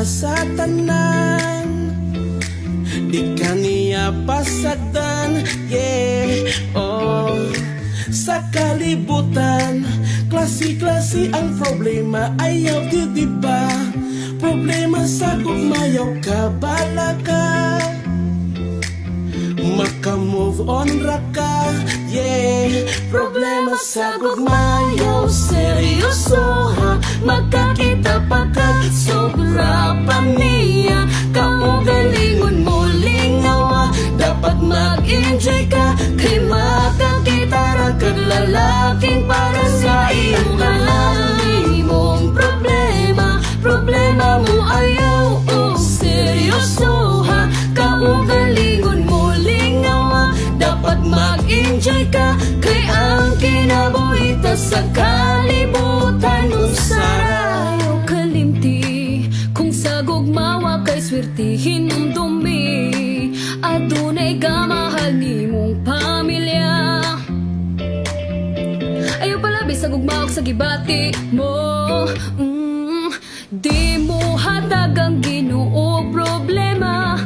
sa tanan, di ka niya pasagdan, yeah, oh. Sa kalibutan, klase-klase ang problema, ayaw di ba? Problema sa gugmayaw ka, bala ka, maka-move on ra ka, yeah. Problema sa gugmayaw, seryoso ha, magkakita pagkat sobra pa niya. Kaugalingon mo lingawa, dapat mag-enjoy ka, kay makakita ra kag lalaking para sa iyong halali mong problema. Problema mo ayaw, oh, seryoso ha, kaugalingon mo lingawa, dapat mag-enjoy ka, kay ang kinabuhita sa kalibutan usara. Ayaw kalimti kung sa gugmawa kay swertihin ang dumi, adunay gamahal ni mong pamilya. Ayaw palabi sa gugmawa sa gibati mo, di mo hatag ang Ginoo problema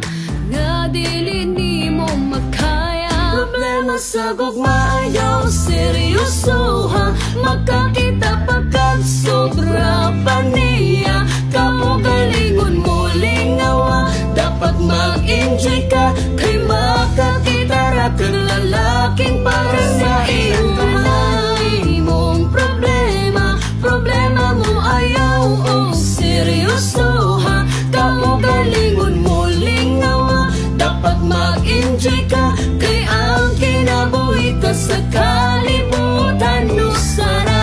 nga dili nimo makaya. Problema sa gugmayaw, seryoso ha, magkakita pagkat sobra pa niya. Kaugalingon mo lingawa, dapat mag-enjoy ka, kay makakita ra kag lalaking para sa iyong halali mong problema. Problema mo ayaw, oh, seryoso ha, kaugalingon mo lingawa, dapat mag-enjoy ka, kay ang kinabuhita sa kalibutan usara.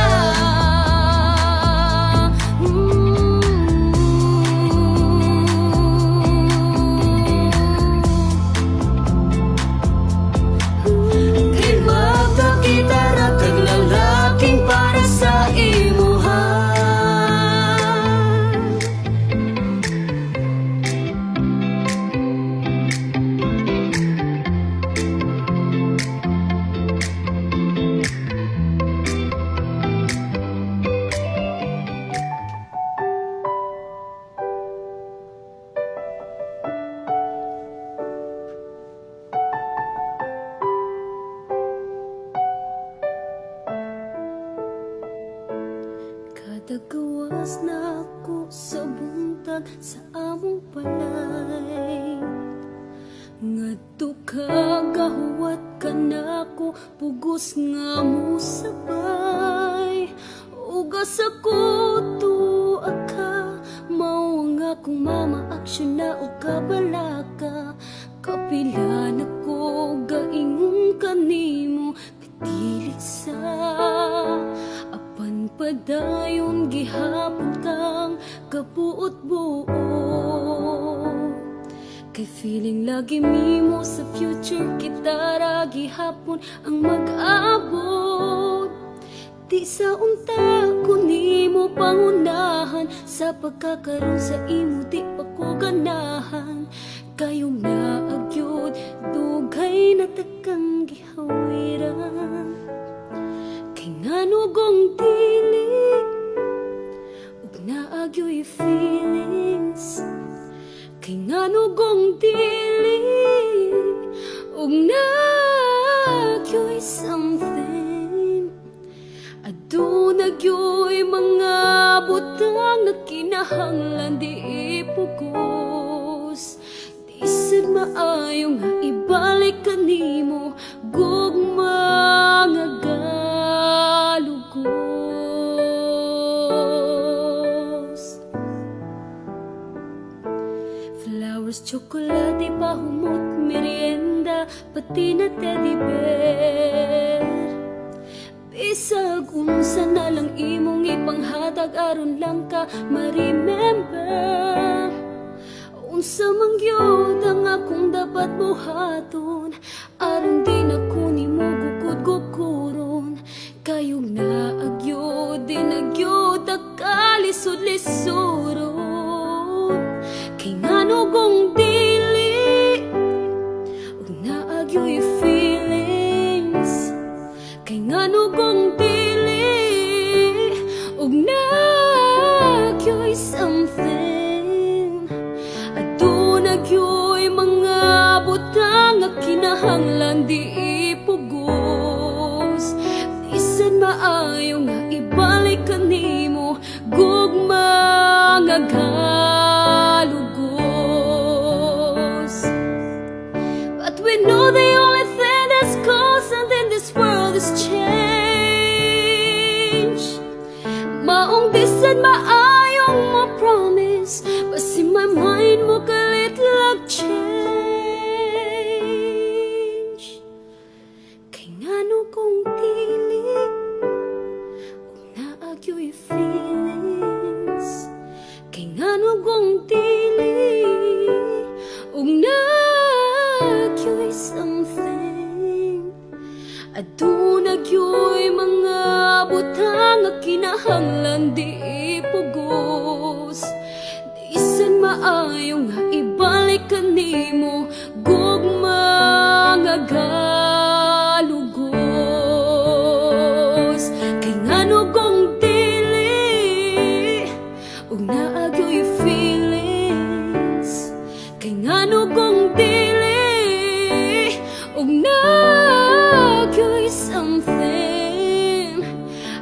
Kay makakita ra kag lalaking para sa imuha. Kada gawas na ako sa buntag sa among balay, ngadto ka gahuwat ka na ko, pugos nga mo sabay. Ugas ako tuwa ka, mao nga kung mama aksyon na o kabalaka. Kapila na ko gaingon kanimo, pitilit sa apan padayon gihapon kang kabuot-buot. Kay feeling lagi mimo sa future kita ra gihapon ang mag-abot. Di sa unta ko nimo pangunahan, sa pagkakaroon sa imo di pa ko ganahan. Kayong naagyod, dugay na takang gihawiran. Kay ngano gong dili, ug naagyo'y feelings. Kay ngano gong dili, ug naagyo'y something. Aduna gyo'y mga butang na kinahanglan di ipugos. Di sad maayo nga ibalik kanimo, gugma nga galugos. Flowers, chocolate, pahumot, merienda, pati na teddy bear. Bisag unsa na lang imong ipanghatag, aron lang ka ma-remember. Unsa man gyud ang akong dapat buhaton, aron di na ko nimo gugud-gukuron. Kayong naagyod, di nagyod akalisod-lisuron. Kay ngano gong dili, ug naagyo'y feelings. Kay ngano gong dili, ug naagyo'y something. kinahanglan di ipugos. Bisan maayo nga ibalik ka nimo, gugma nga galugos. But we know the only thing that's constant in this world is change. Maong bisan maayong mo promise, basi my mind mo kalit lag change. Kay ngano kong dili ug naagyo'y feelings. Kay ngano kong dili ug naagyo'y something. Aduna gyo'y mga butang nga kinahanglan di ipugos. Disan maayo nga ibalik ka nimo, gugma nga galugos. Kay ngano kong dili ug naagyo'y feelings. Kay ngano kong dili ug naagyo'y something.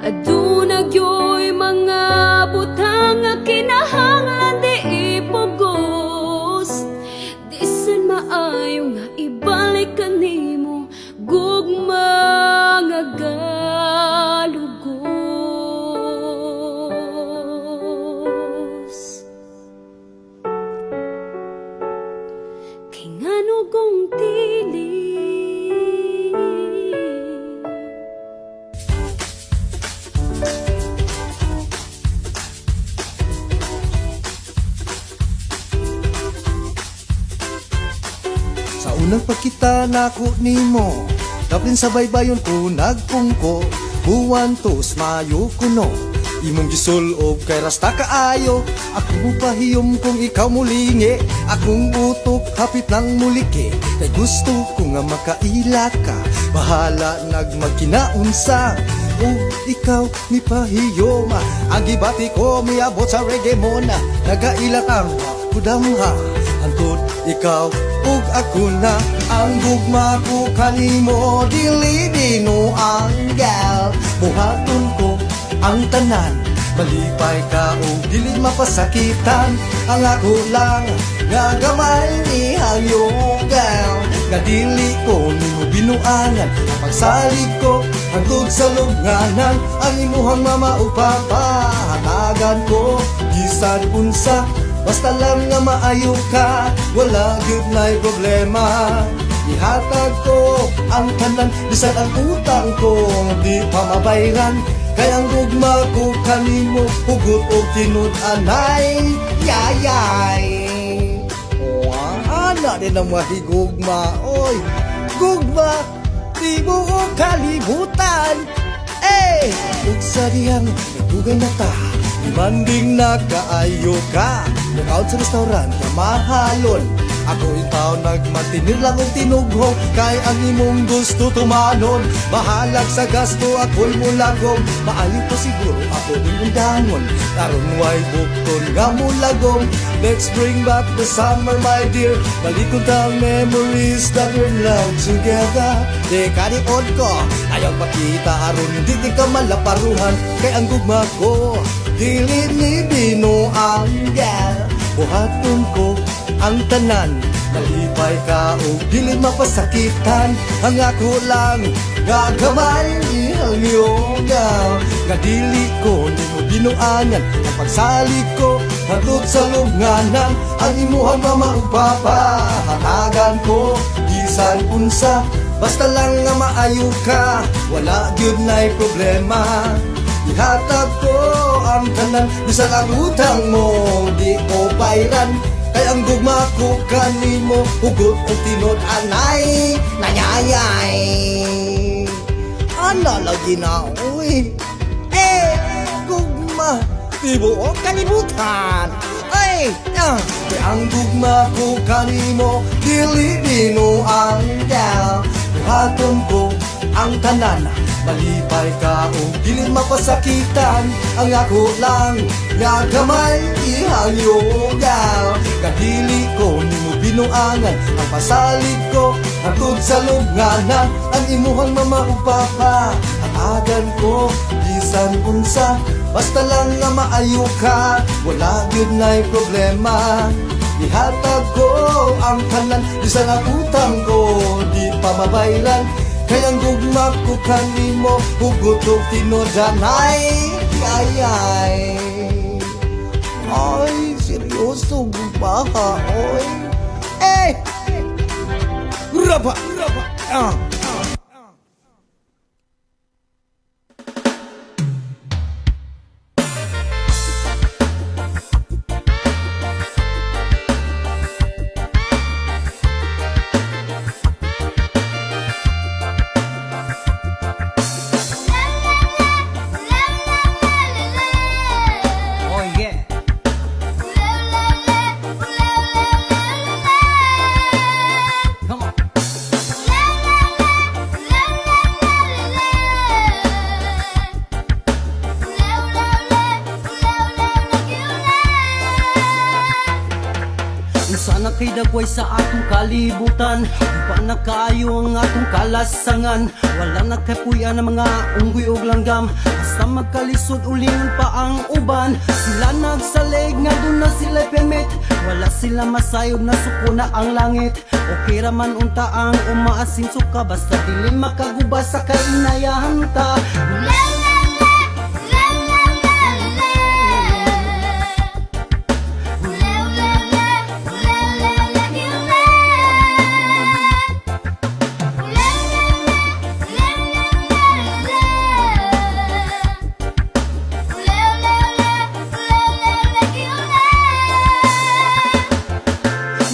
Aduna gyo'y mga butang nga kinahanglan di ipugos. Disan maayo nga ibalik ka nimo, gugma nga galugos. Kay ngano kong dili Sa unang pagkita nako nimo, daplin sa baybayon ko nagpungko, buwan tos mayo kuno. Imong gisulob kay rasta kaayo, ako mo pahiyom kung ikaw mulingi. Akong utok hapit lang muliki, kay gusto ko nga makaila ka. Bahala nagmagkinaunsa, ug ikaw ni pahiyom. Ang gibati ko miabot sa reggae mo na, nagaila kang kudamha. Antod ikaw ug ako na, ang gugma ko kanimo, dili binuang gal. Buhaton ko ang tanan, malipay ka o dili mapasakitan. Ang ako lang nga gamay ni hayugal, nga dili ko nimo binuangan. Ang pagsalig ko hangtod sa lubnganan, ang imuhang mama o papa hatagan ko bisan unsa. Basta lang nga maayo ka, wala gyud na'y problema. Ihatag ko ang tanan, bisan ang utang ko di pa mabayran. Kaya ang gugma ko kanimo, hugot o tinud-anay, yayay. O ana din ang mahigugma, oy. Gugma, di mo ko kalibutan. Eh, ug sa diyang nagugay na ta, demanding na kaayo ka. Nag-out sa restaurant na mahalon, ako ikaw nagmatinir lang og tinughong. Kay ang imong gusto tumanon, bahalag sa gasto ako'y mulagong. Maayo pa siguro ako din undangon, karon way bukton nga mulagong. Let's bring back the summer my dear, balikon tang memories that we're now together. Di kaniod ko, ayaw pakita aron di ka malaparuhan. Kay ang gugma ko, dili ni binuang gal. Buhaton ko ang tanan, malipay ka o dili mapasakitan. Ang ako lang gagamay ang yoga, nga dili ko nimo binuangan. Ang pagsalig ko hatod sa lubnganan, ang imuhang mama ug papa hatagan ko bisan unsa. Basta lang nga maayo ka, wala gyud na'y problema. Ihatag ko ang tanan, bisan ang utang mo di ko bayran. Kay ang gugma ko kanimo, hugot o tinod-anay, nanyayay. Ano lagi na, uy. Eh, gugma, di mo kalibutan. Ay, kay ang gugma ko kanimo, dili binuang gal. Buhaton ko ang tanan. Malipay ka o dili mapasakitan, ang ako lang nga gamay ihangyogal. Kadili ko nimo binuangan, ang pasalig ko hangtod sa lubnganan. Ang imuhang mamaupapa, ang agan ko bisan unsa, basta lang nga maayo ka, wala gyud nay problema. Ihatag ko ang tanan, bisan ang utang ko di pa mabayran. Kaya ang gugma ko kanimo, hugot o tinodanay. Ay, seryoso ba ka, oy? Eh! Raba! Oh yeah. Come on. Sana kay dagway sa atong kalibutan, di pa nakaayo ang atong kalasangan. Wala nakapuya ng mga unggoy ug langgam, basta magkalisod ulingon pa ang uban. Sila nagsalig nga doon na sila permit, wala sila masayod na suko na ang langit. Okay raman unta ang umaasin suka, basta dili makaguba sa kainayahan ta.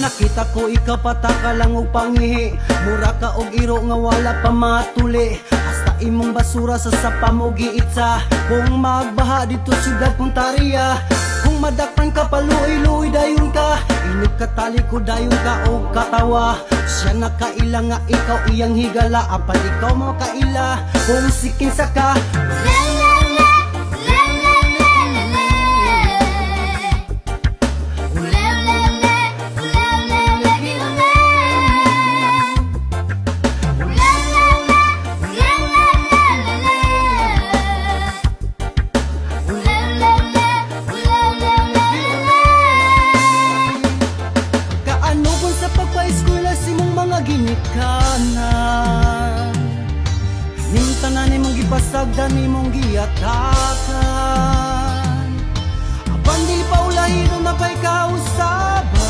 Nakita ko ikaw pataka lang og pangihi, mura ka og iro nga wala pa matuli. Hasta imong basura sa sapa mo giitsa, kung magbaha dito siyudad Puntaria. Kung madakpan ka paluoy-luoy dayon ka, inip ka tali ko dayon ka og katawa. Siya nakaila nga ikaw iyang higala, apan ikaw mo kaila kung sikin sa ka. Ginikanan mintanan nimong gipasagdan nimong giyatakan, apan di pa ulahino na pa'y kausaban.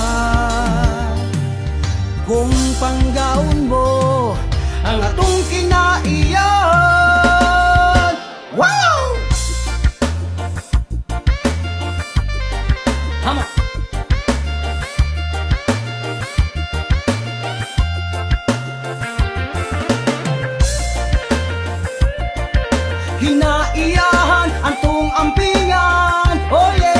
Kung panggaon mo ang atong kinaiyan. Wow! Hama! Hinaiyahan antong ampingan, oh yeah.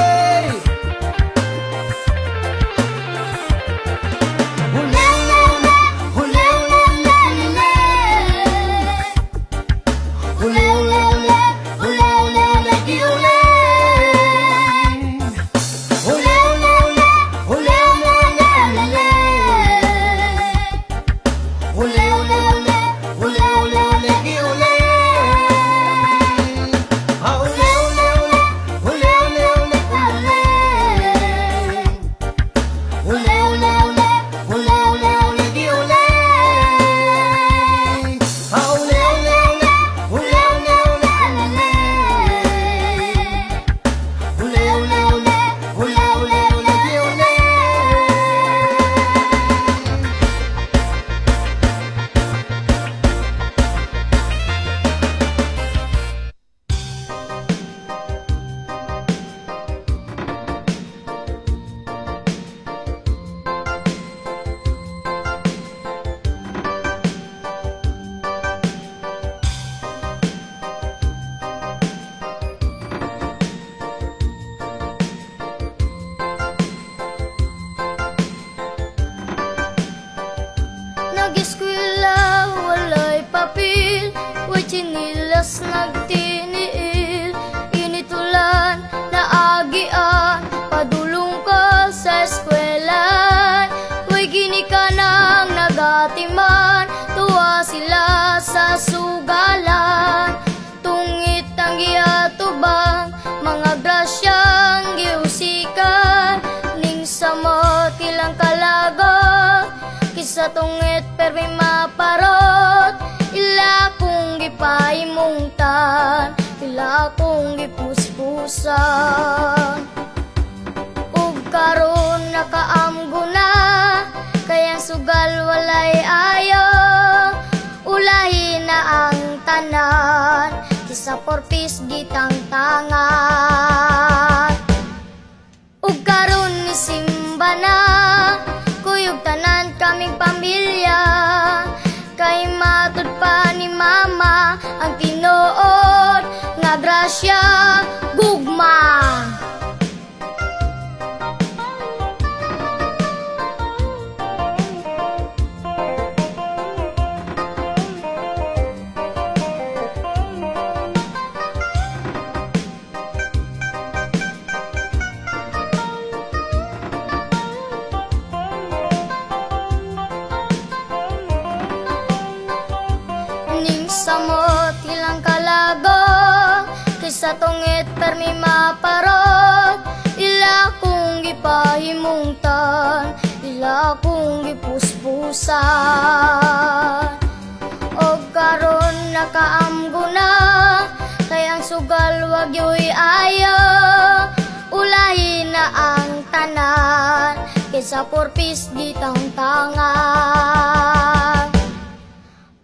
Nag-eskwela, walay papel, chinilas nagtiniil, initulan na agian, padulong ka sa eskwelahan. Huwag gini ka nang nagatiman, tuwa sila sa sugalan. Tungit ang giatubang, mga grasyang giusikan, ning samot ilang kalagot, kisa tungit permi maparot. Ila kong gipaimungtan, ila kong gipuspusan. Ug karon nakaamgo na, kayang sugal walay ayo. Ulahi na ang tanan, kisa porpis gitang tangan. Ug karon ni simba na, kuyog tanan kaming pamilya. Kay matud pa ni mama ang tinuod nga grasya gugma. Ning samot ilang kalago, kisa tungit permi maparot. Ila kong gipahimungtan, ila kong gipuspusan. Og karon nakaamgo na, kayang sugal wag yo'y ayo. Ulahi na ang tanan, kaysa porpis gitang tangan.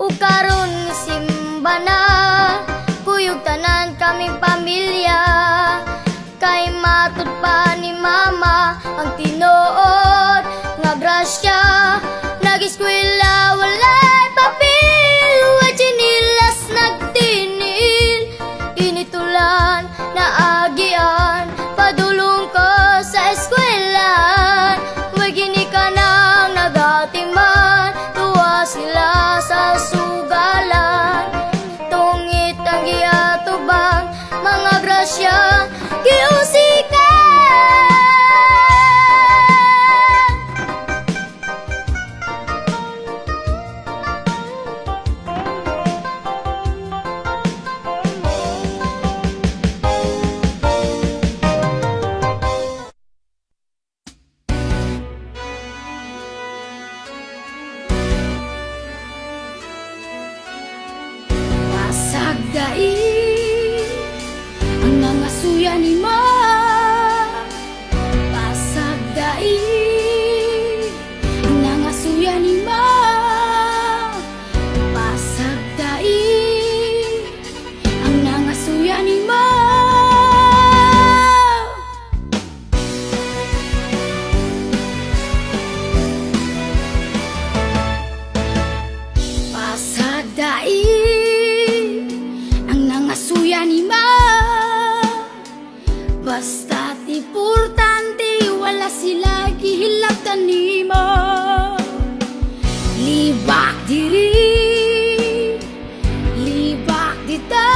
Ug karon ni simba na, kuyog tanan kaming pamilya. Kay matud pa ni mama ang tinuod nga grasya. Nag-eskwela walay papel, wa chinilas nagtinil, initulan na agian, padulong ka sa eskwelahan. Huwag gini ka nang nagatiman, tuwa sila sa sugalan. Tungit ang giatubang, mga grasya giusikan. Pasagdai ang nangasuya ni ma. Pasagdai ang nangasuya ni ma. Pasagdai ang nangasuya ni ma. Pasagdai ang nangasuya ni ma. Basta't importante, wala sila gihilabtan nimo. Libak diri, libak dita,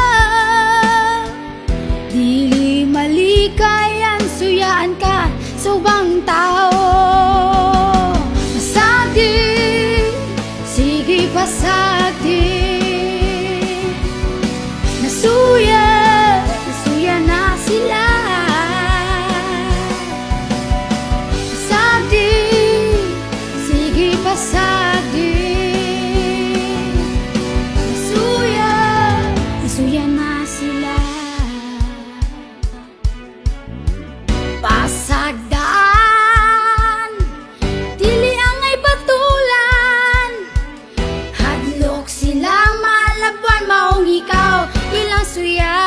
dili malikayan, suyaan ka sa ubang tao. Pasagdi, sige pasagdi. Nasuya, nasuya na sila. Pasagdi, sige pasagdi. Nasuya, nasuya na sila. Pasagdaan, dili angay patulan. Hadlok sila malaban, maong ikaw ilang suyaan.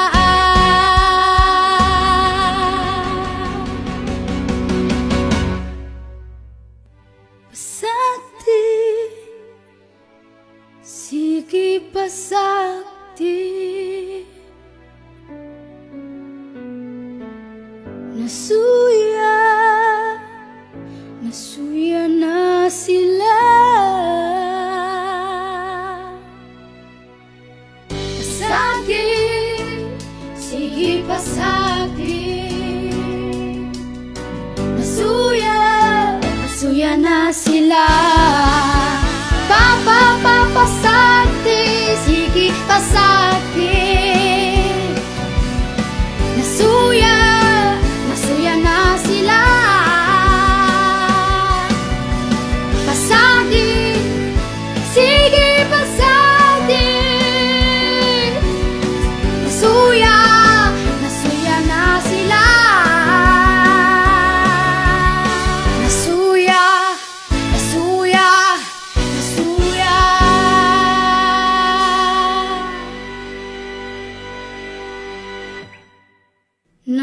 Pasagdi,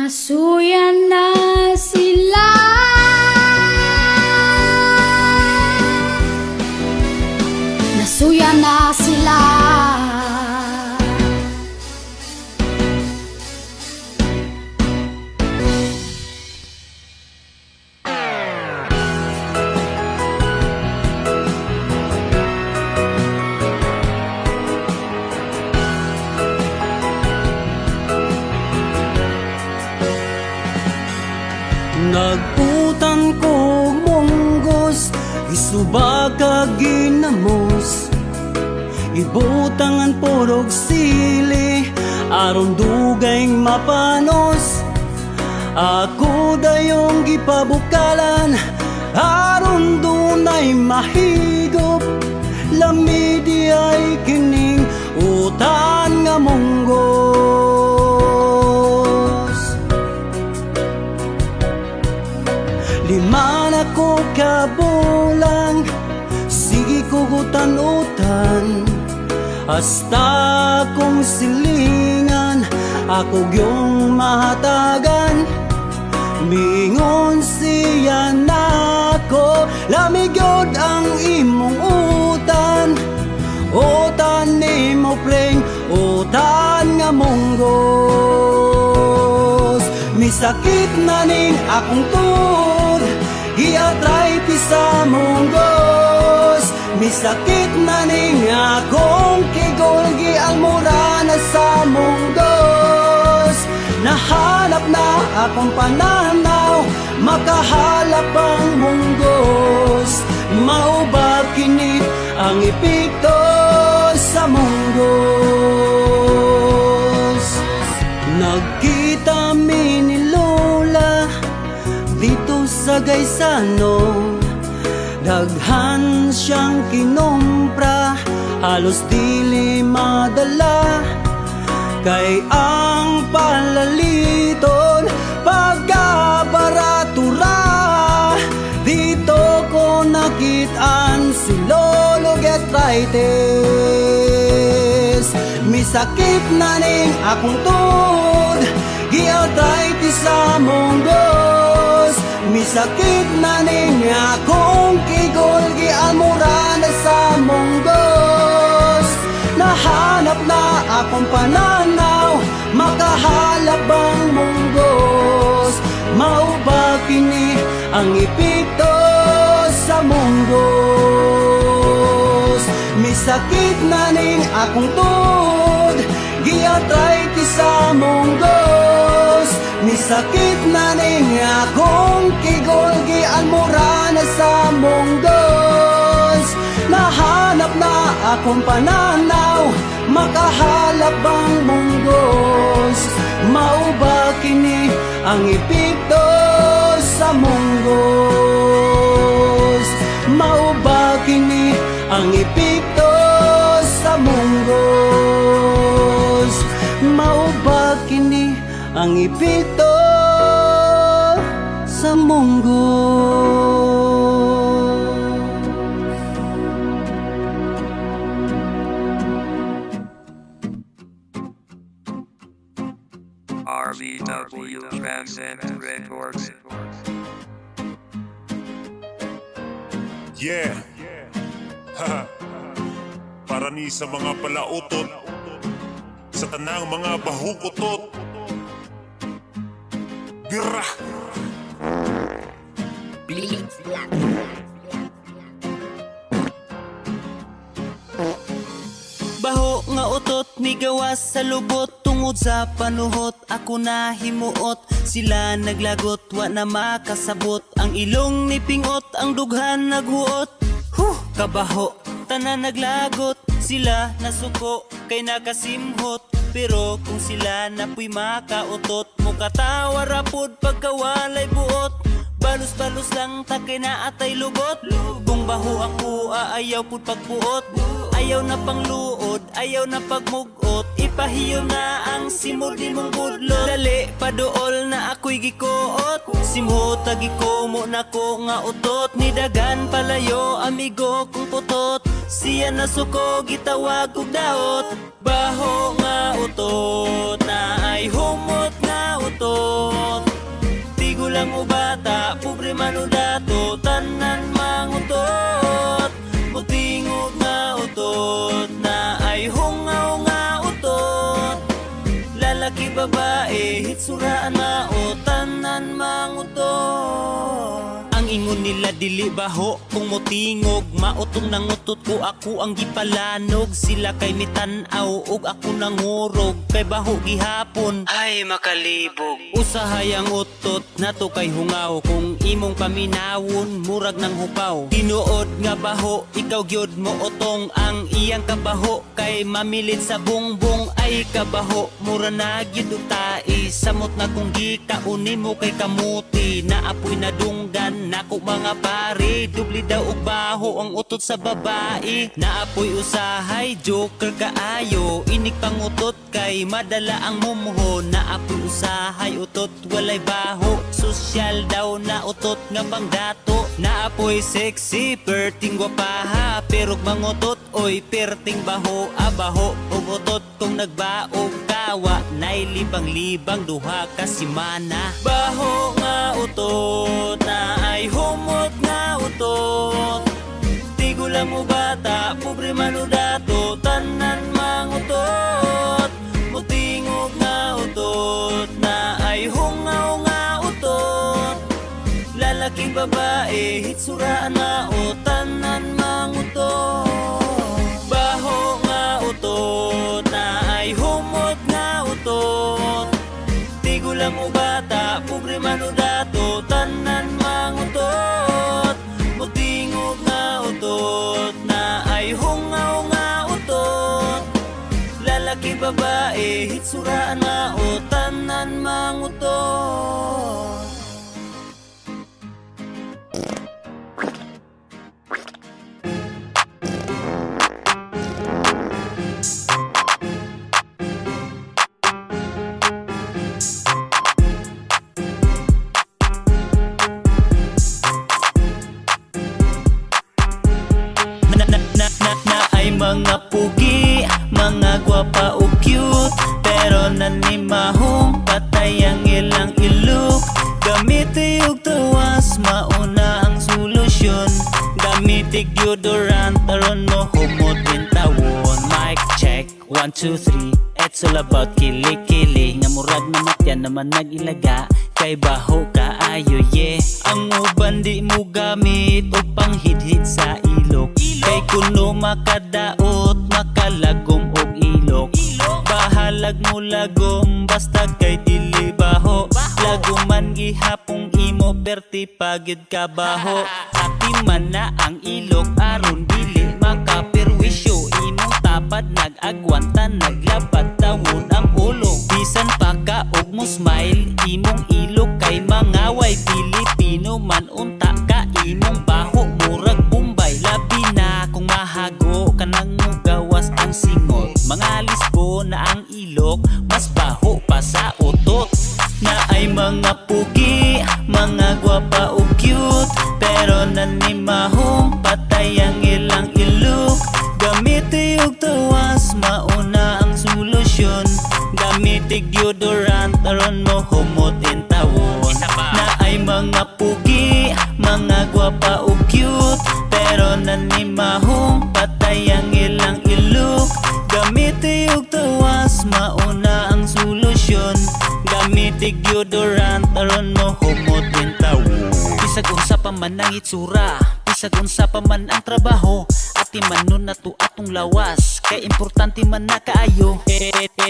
Nasuyan na sila. Nasuyan na sila. Nagputan ko monggos, isubag kag ginamos, ibutangan porog sili, aron dugay mapanos. Ako dayong gipabukalan, aron dunay mahigop, lamidi ay kining utan nga monggos. Lima na ko kabulang, sige ko gutan-utan, hasta kong silingan, ako yung mahatagan. Mingon siya na ako, lamigod ang imong utan, utan ni mo preng, utan nga monggos. Misakit na ning akong tuod, i-arthritis sa monggos. Misakit na ning akong kigol, gialmura na sa monggos. Nahanap na akong pananaw, makahalap ang monggos. Maubag kini ang epekto sa monggos. Nagkita mi ni Lola dito sa Gaisano, daghan siyang kinumpra, halos dili madala. Kay ang palaliton pagkabaratura, dito ko nakitaan si Lolo Gastritis. Misakit na ning akong tuod, gi-arthritis sa monggos. Misakit na ning akong kigol, gialmura na sa monggos. Nahanap na akong pananaw, makahalap ang monggos. Maubag kini ang epekto sa monggos. Misakit na ning akong tuod, gi-arthritis sa monggos. Misakit na ning akong kigol, gialmura na sa monggos. Nahanap na akong pananaw, makahalap ang monggos. Maubag kini ang epekto sa monggos. Maubag kini ang epekto sa monggos. Maubag kini ang epekto sa monggos. RVW Transcend Records. Yeah. Haha. Para ni sa mga palautot, sa tanang mga bahukutot. Birra. Baho nga utot, ni gawas sa lubot, tungod sa panuhot, ako na himuot. Sila naglagot, wa na makasabot, ang ilong ni pingot, ang dughan naghuot. Kabaho, tanan naglagot, sila nasuko, kay nakasimhot. Pero kung sila napuy makautot, mukatawa rapod pagkawalay buot. Balos-balos lang takay na atay lugot. Kung baho ako aayaw pud pagpuot, ayaw na pangluod, ayaw na pagmugot. Ipahiyo na ang simod ni mong budlot. Dali paduol na ako'y gikuot, simhot agikomo na ko nga utot. Nidagan palayo amigo kong putot, siya na suko gitawag kog daot. Baho nga utot na ay humot nga utot. lang o bata, pobre man o dato, tanan mangutot. Mutingog nga utot, na ay hungaw nga utot. Lalaki babae, hitsuraan mao, tanan mangutot. Ang ingon nila dili baho, kung mutingog mautong nangutot ko, ako ang gipalanog. Sila kay mitanaw ug ako nangurog, kay baho gihapon ay makalibog. Usahay ang utot nato kay hungaw, kung imong paminawon murag ng hupaw. Tinuod nga baho, ikaw gyud mo utong, ang iyang kabaho kay mamilit sa bungbong ay kabaho. Mura na gyud og tai, samot na kung gikauni mo kay kamuti, naapoy na dunggan nako mga pare. Dubli daw og baho ang utot sa babae, naapoy usahay joker kaayo. Inig pangutot kay madala ang mumuho, naapoy usahay utot walay baho. Sosyal daw na utot nga pangdato, naapoy sexy perting gwapaha. Pero mangutot oy perting baho, abaho og utot kung nagbaog kawa, nay libang-libang duha ka simana. Baho nga utot, na ay humot nga utot. Tigo lang mo bata, pobre man o dato, tanan mangutot. Mutingog nga utot, na ay hungaw nga utot. Lalaki babae, hitsuraan mao, tanan mangutot. Baho nga utot, na ay humot nga utot. Tigo lang o bata, pobre man o dato, tanan mangutot. Mutingog nga utot, na ay hungaw nga utot. Lalaki babae, hitsuraan mao, tanan mangutot. Na ay mga pugi, mga gwapa o cute, pero nanimahong patay ang ilang ilok. Gamitig og tawas, mauna ang solusyon. Gamitig deodorant, aron mo humutin tawon. Mic check, 1, 2, 3. It's all about kili-kili, nga murag na matyan naman nagilaga, kay baho ka ayo yeah. Ang uban di mo gamit o panghidhid sa ilok, kay kuno makadaot, makalagom og ilok. Bahalag mo lagom, basta kay dili baho. Laguman gihapong imo, perti pagid ka baho. Ati man na ang ilok, aron dili makapirwisyo. Imong tapad nag-agwanta, naglapad tawon ang ulo. Bisan pa ka og mo smile, imong ilok kay mangaway. Pilipino man unta ka, imong baho murag Bombay. Labi na kung mahago ka nang mugawas ang singot. Mga lisbo na ang ilok, mas baho pa sa utot. Na ay mga pugi, mga gwapa o cute, pero nanimahong patay ang ilang ilok. Gamitig og tawas, mauna ang solusyon. Gamitig deodorant, aron mo humutin tawon. Na ay mga pugi, mga gwapa o cute, pero nanimahong patay ang ilang ilok. Gamitig og tawas, mauna ang solusyon. Gamitig deodorant, aron mo humutin tawon. Bisag unsa pa man ang itsura, bisag unsa pa man ang trabaho, ati manon na to atong lawas, kay importante man na kaayo.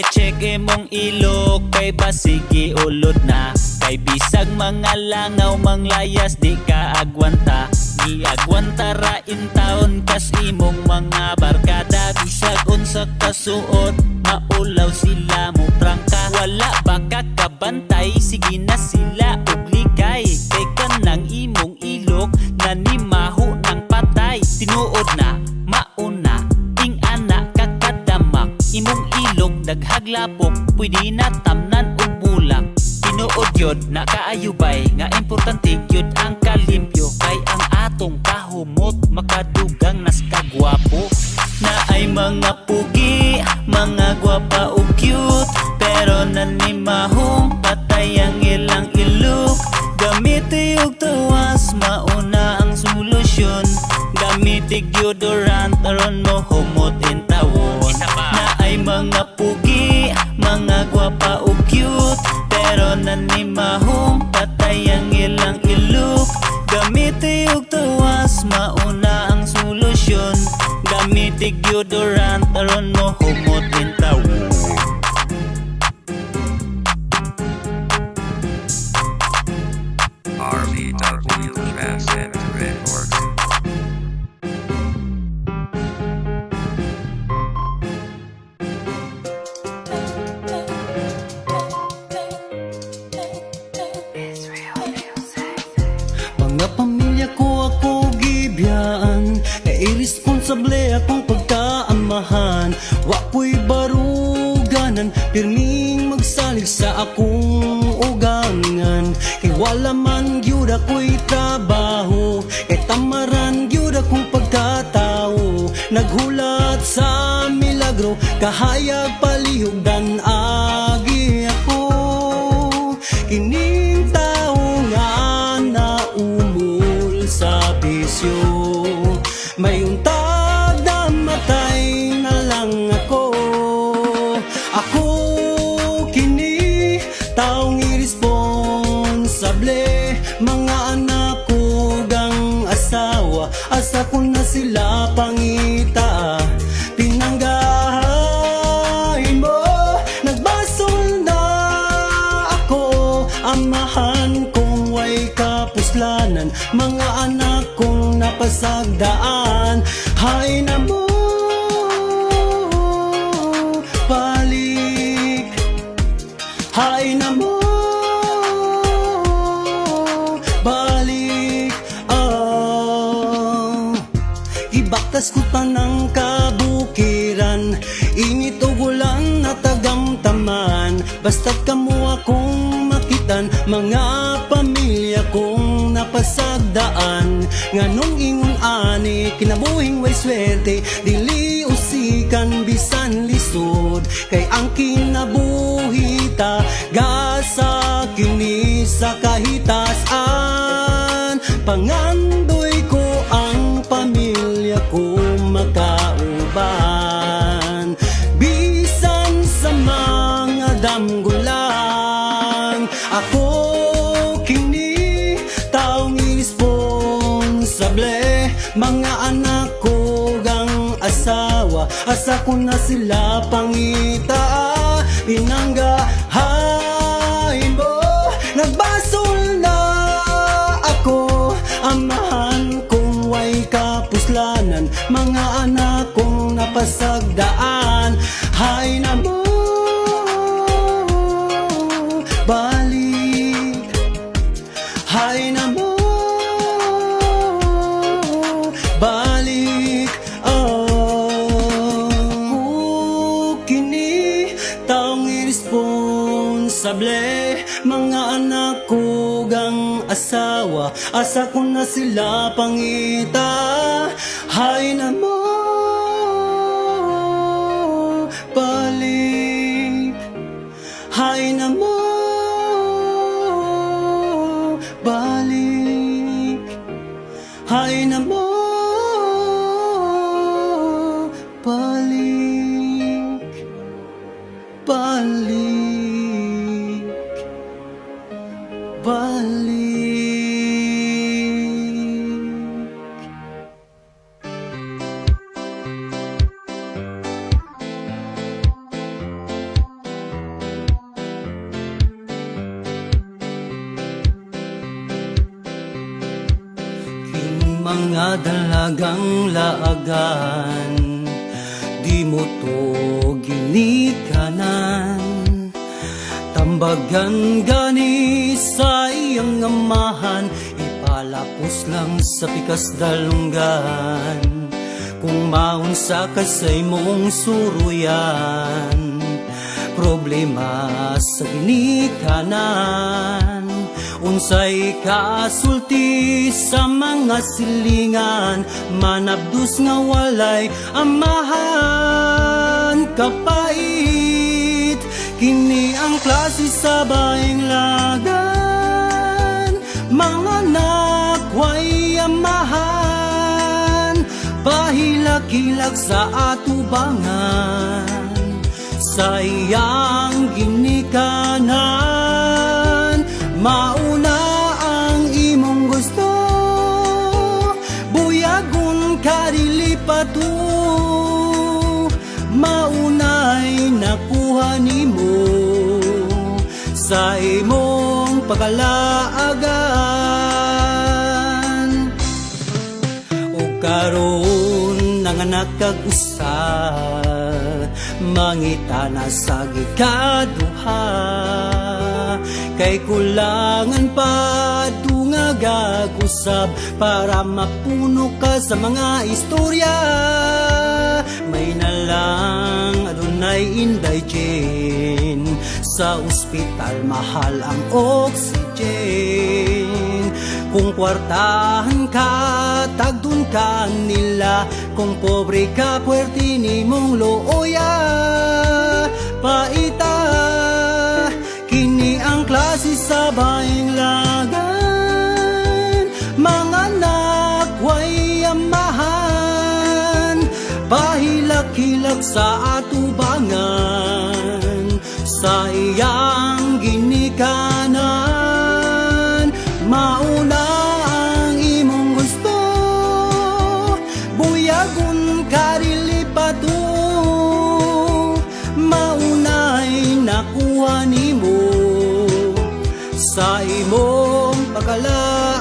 Check imong ilok, kay basigi ulod na, kay bisag mga langaw manglayas di ka agwanta. Giagwanta ra in taon kas imong mga barkada. Bisag unsa kasuot, maulaw sila mo prangka. Wala ba kakabantay, sige na sila og ligay. Kay kanang imong ilok, nanimaho ng patay. Tinuod na, mauna, ing ana kakadamak. Imong ilok daghaglapok, pwede na tamnan og bulak. Tinuod yod na kaayubay, nga importante yod ang kalimpyo. Kay ang atong kahumot, makadugang nas kagwapo. Na ay mga pugi, mga gwapa o cute, pero nanimahong patay ang ilang ilok. Gamit deodorant aron mo humot in tawon. Na ay mga pugi, mga gwapa o cute, pero nanimahong patay ang ilang ilok. Gamiti og tuwas, mauna ang solusyon. Gamitig deodorant aron mo humot in tawon. RBW Transcend Records. Mga pamilya ko ako gibiyaan, kay irresponsable akong pagkaamahan. Wapoy baruganan, pirming magsalig sa akong ugangan. Kay wala man gyud ako'y trabaho, kay tamaran gyud akong pagkatao. Naghulat sa milagro, kahayag palihog dan agi ako. Kining tao nga naumul sa bisyo, may untag na matay na lang ako. Ako kini taong irresponsable, mga anak ko gang asawa, asa ko na sila pangita. Pinanggahin mo, nagbasol na ako, amahan kong way kapuslanan, mga anak kong napasagdaan. Hay na mo, balik. Hay na mo, balik. Ibaktas ko tanang kabukiran, init o ulan na tagamtaman. Basta't kamo akong makitan, mga pamilya kong napasagdaan. Nganong ingon ani, kinabuhing way swerte, dili usikan bisan lisod. Kay ang kinabuhita, gasa kini sa kahitasan. Pangandoy ko ang pamilya ko makauban, bisan sa mga damgulang. Ako kini taong irresponsable, mga anak ko gang asawa, asa ko na sila pangita. Pinanggahain mo, nagbasol na ako, amahan kong way kapuslanan, mga anak kong napasagdaan. Hay na mo, balik. Hay na mo, balik. Kini taong irresponsable, mga anak ko gang asawa, asa ko na sila pangita. Hay na mo, balik. Hay na mo, balik. Hay na mo, balik. Balik. Balik. Mga dalagang laagan, di mo to ginikanan. Tambagan gani sa iyang amahan, ipalapos lang sa pikas dalunggan. Kung maunsa ka sa imong suruyan, problema sa ginikanan. Unsay kasulti sa mga silingan, manabdus nga walay amahan. Kapait kini ang klase sa baing lagan, mga nakway amahan. Pahilag-hilag sa atubangan, sa iyang ginikanan. Mauna ang imong gusto, buyagon ka dilipato. Maunay nakuha nimo sa imong pagkalaagan. O karon nanganak kag usa, mangita na sa gikaduha. Kay kulangan pa tungagag usab para mapuno ka sa mga istorya. May nalang adunay indigene, sa ospital mahal ang oxygen. Kung kwartahan ka, tagdun ka nila. Kung pobre ka, puwerte ni mong looya. Paita, kini ang klase sa baing lagan. Mga nakway amahan, pahilak-hilak sa atubangan, sa iyang ginikanan. Mauna ang imong gusto, buyagon ka dilipato. Maunay nakuha nimo sa imong pagkalaagan.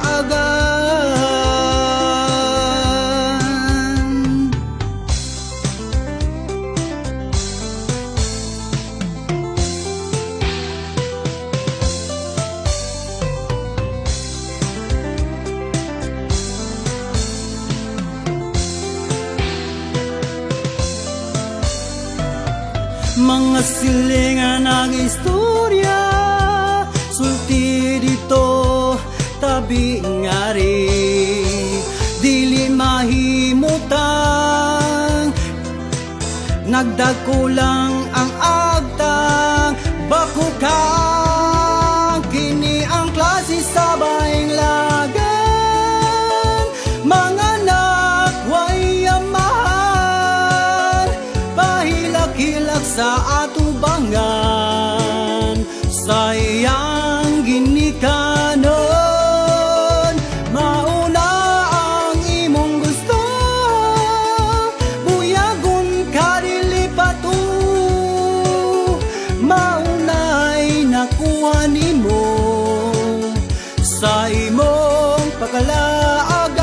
Mga silingan ng istorya, sulti dito, tabi ngari. Dili mahimutang, nagdako lang ang agtang. Bako ka, kini ang klase sa baing lagan. Mga nakway amahan, pahilak-hilak sa atubangan, sa iyang ginikanan. Mauna ang imong gusto, buyagon ka dilipato. Maunay nakuha nimo sa imong pagkalaagan.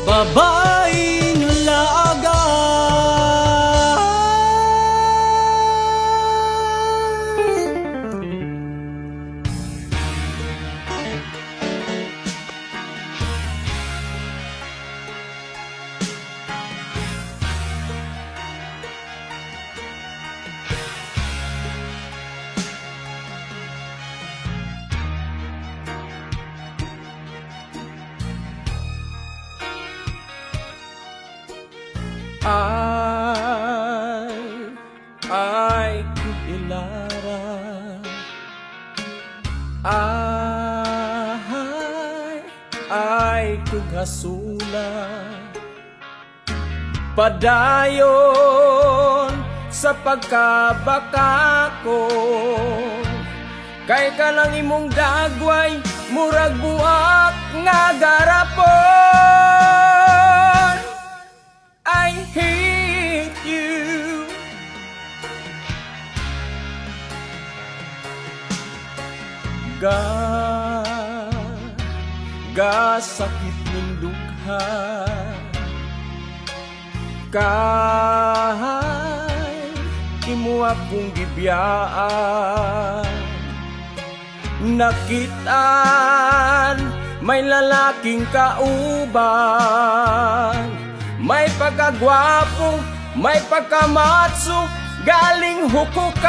Babaeng laga, ay kudilara, ay kughasula. Padayon sa pagkabaka ko, kay kalang imong dagway, murag buak nga garapon. I hate you. Sakit ning dugha, kay imo akong gibiyaan. Nakitaan may lalaking kauban, may pagkagwapo, may pagkamatso, galing hukukan.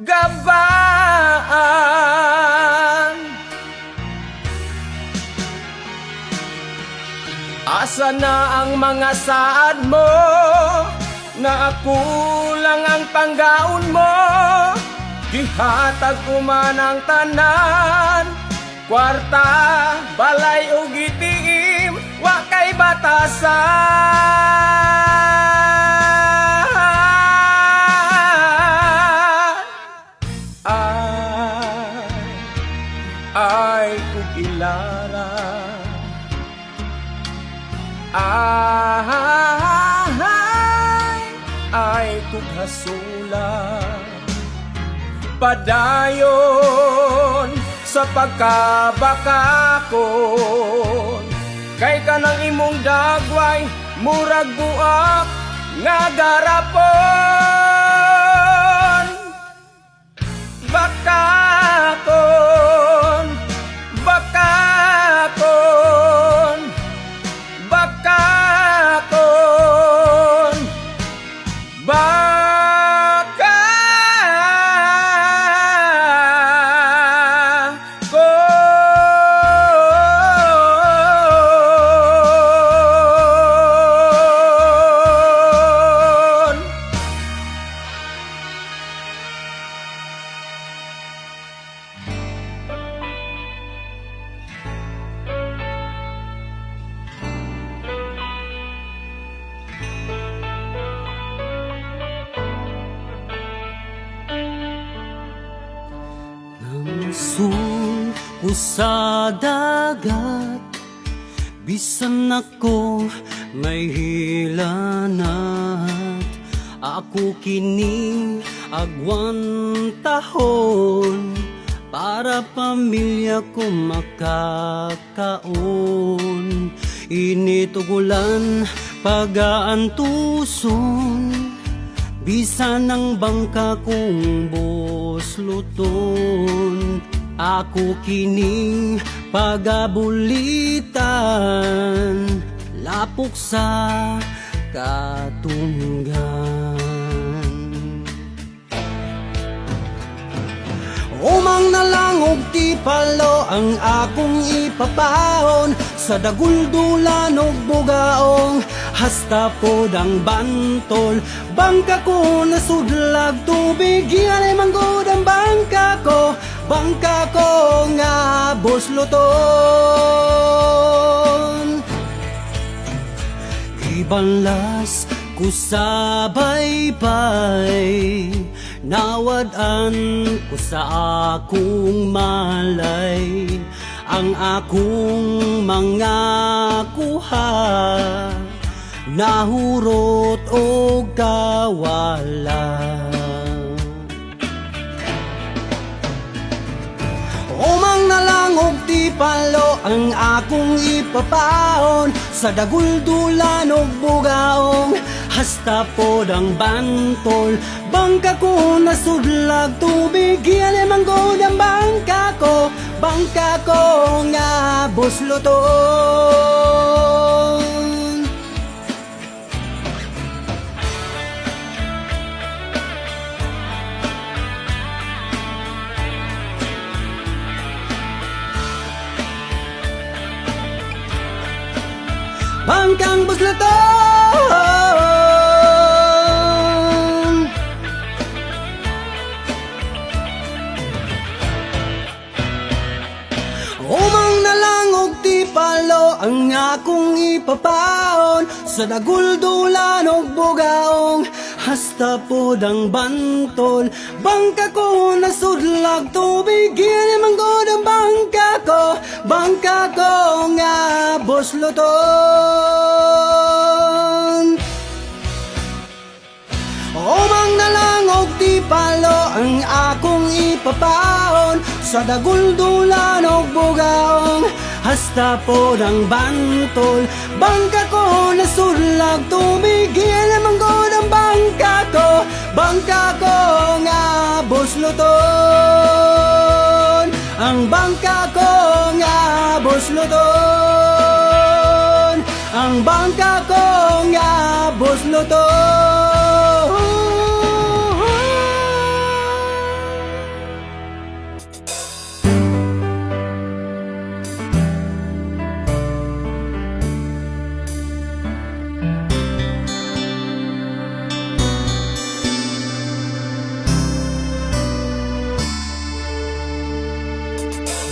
gabaan. Asa na ang mga saad mo, na ako lang ang panggaon mo. Gihatag ko man ang tanan, kwarta, balay o gitiim, wa kay batasan. Ay kung ilara, ay kung hasula, padayon sa pagkabakakon, kay kanang imong dagway murag buak nga garapon. Bakakon, bakakon, bakakon, bakakon. Sul ko sa dagat, bisan ako may hilanat. Ako kini agwan tahon, para pamilya ko makakaon. Initugulan pagaantuson, bisan ang bangka kong bosluton. Ako kining pagabulitan, lapok sa katunggan. Umang na lang og ti palo ang akong ipapahon, sa daguldulan og bugaong hasta pod ang bantol. Bangka ko nasudlag tubig, yan ay manggod ang bangka ko. Bangka ko nga bosloton. Ibanlas ko sa baybay, nawadan ko sa akong malay. Ang akong mga kuha, nahurot o kawala. Umang na lang og ti palo ang akong ipapahon, sa daguldulan og bugaong hasta pod ang bantol. Bangka ko nasudlag tubig, yan ay manggod ang bangka ko. Bangka ko nga bosloton. Bangkang bosloton. Umang na lang og ti palo ang akong ipapahon, sa daguldulan og bugaong hasta pod ang bantol. Bangka ko nasudlag tubig, yan ay manggod ang bangka ko. Bangka ko nga bosloton. Umang na lang og ti palo ang akong ipapahon, sa daguldulan og bugaong hasta pod ang bantol. Bangka ko nasudlag tubig, yan ay manggod ang bangka ko. Bangka ko nga bosloton. Ang bangka ko nga bosloton. Ang bangka ko nga bosloton.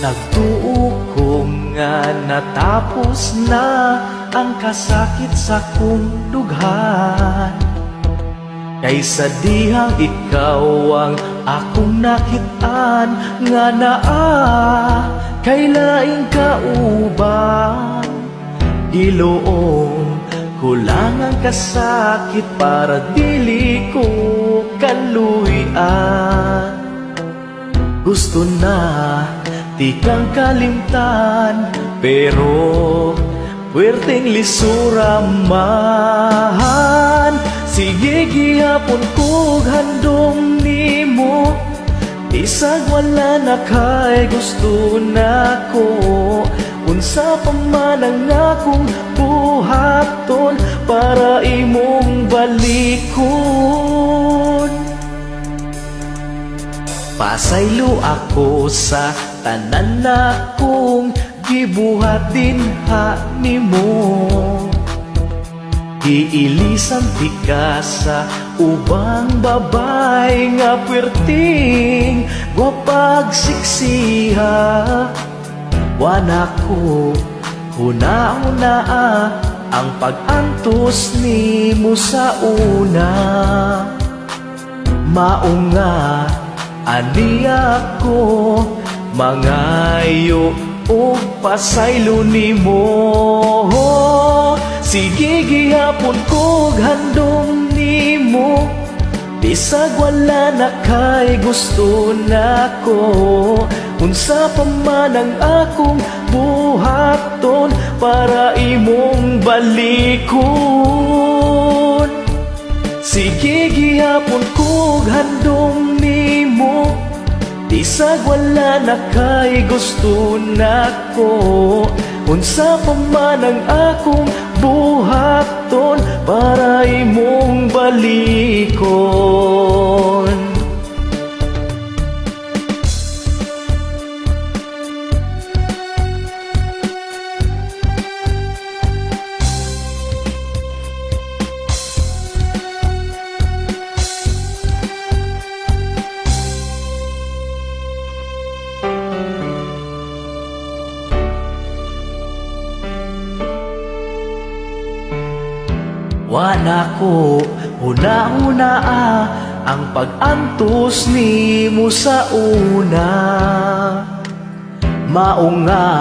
Nagtuo ko nga natapos na ang kasakit sa kong dughan. Kaysa dihang ikaw ang akong nakitaan, nga naa kay laing kauban. Giloong kulang ang kasakit para dili ko kaluyan. Gusto na di kang kalimtan, pero puwerteng lisuramahan. Sige gihapon kog handom nimo, isag wala na kay gusto nako. Unsa pa man ang akong buhaton para imong balikon. Pasaylo ako sa tanan na kong gibuhat dinha nimo. Giilisan ti ka sa ubang babay nga puwerting gwapag siksiha. Wana ko una-una ang pag-antos nimo sa una. Maunga aniya ko mangayo o pasaylo nimo. Sige gihapon kog handom nimo, bisag wala na kay gusto nako. Unsa pa man ang akong buhaton para imong balikon. Sige gihapon kog handom nimo, bisag wala na kay gusto nako. Unsa pa man ang akong buhaton para imong balikon. Wana ko una-una ang pag-antos nimo sa una. Maunga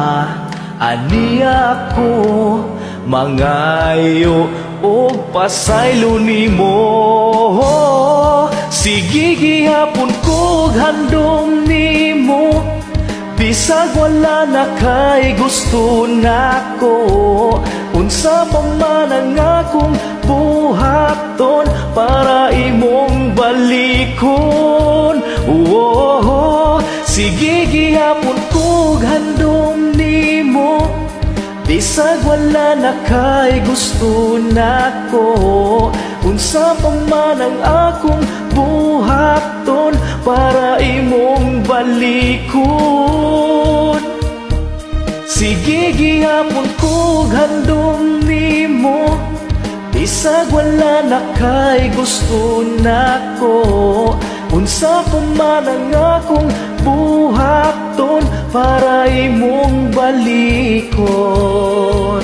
aniya ko mangayo o pasaylo nimo. Sige gihapon kog handom nimo, bisag wala na kay gusto nako. Unsa pa man ang akong buhaton para imong balikon. Sige gihapon kog handom nimo, bisag wala na kay gusto nako. Unsa pa man ang akong buhaton para imong balikon. Sige gihapon kog handom nimo, bisag wala na kay gusto nako. Unsa pa man ang akong buhaton para imong balikon.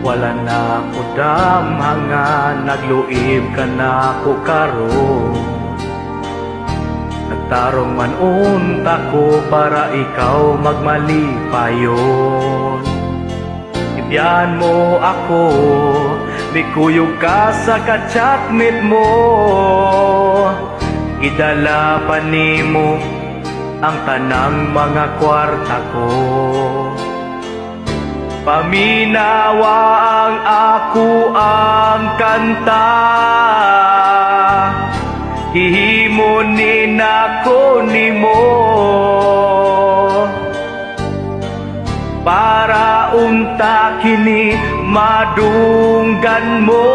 Wala na ko damhangan, nagluib ka na ko karon. Nagtarong man unta ko para ikaw magmalipayon. Ibyan mo ako, mikuyog ka sa kachatmit mo. Idala pa nimo ang tanang mga kwarta ko. Paminawa ang ako ang kanta, hihimunin ako nimo. para unta kini madunggan mo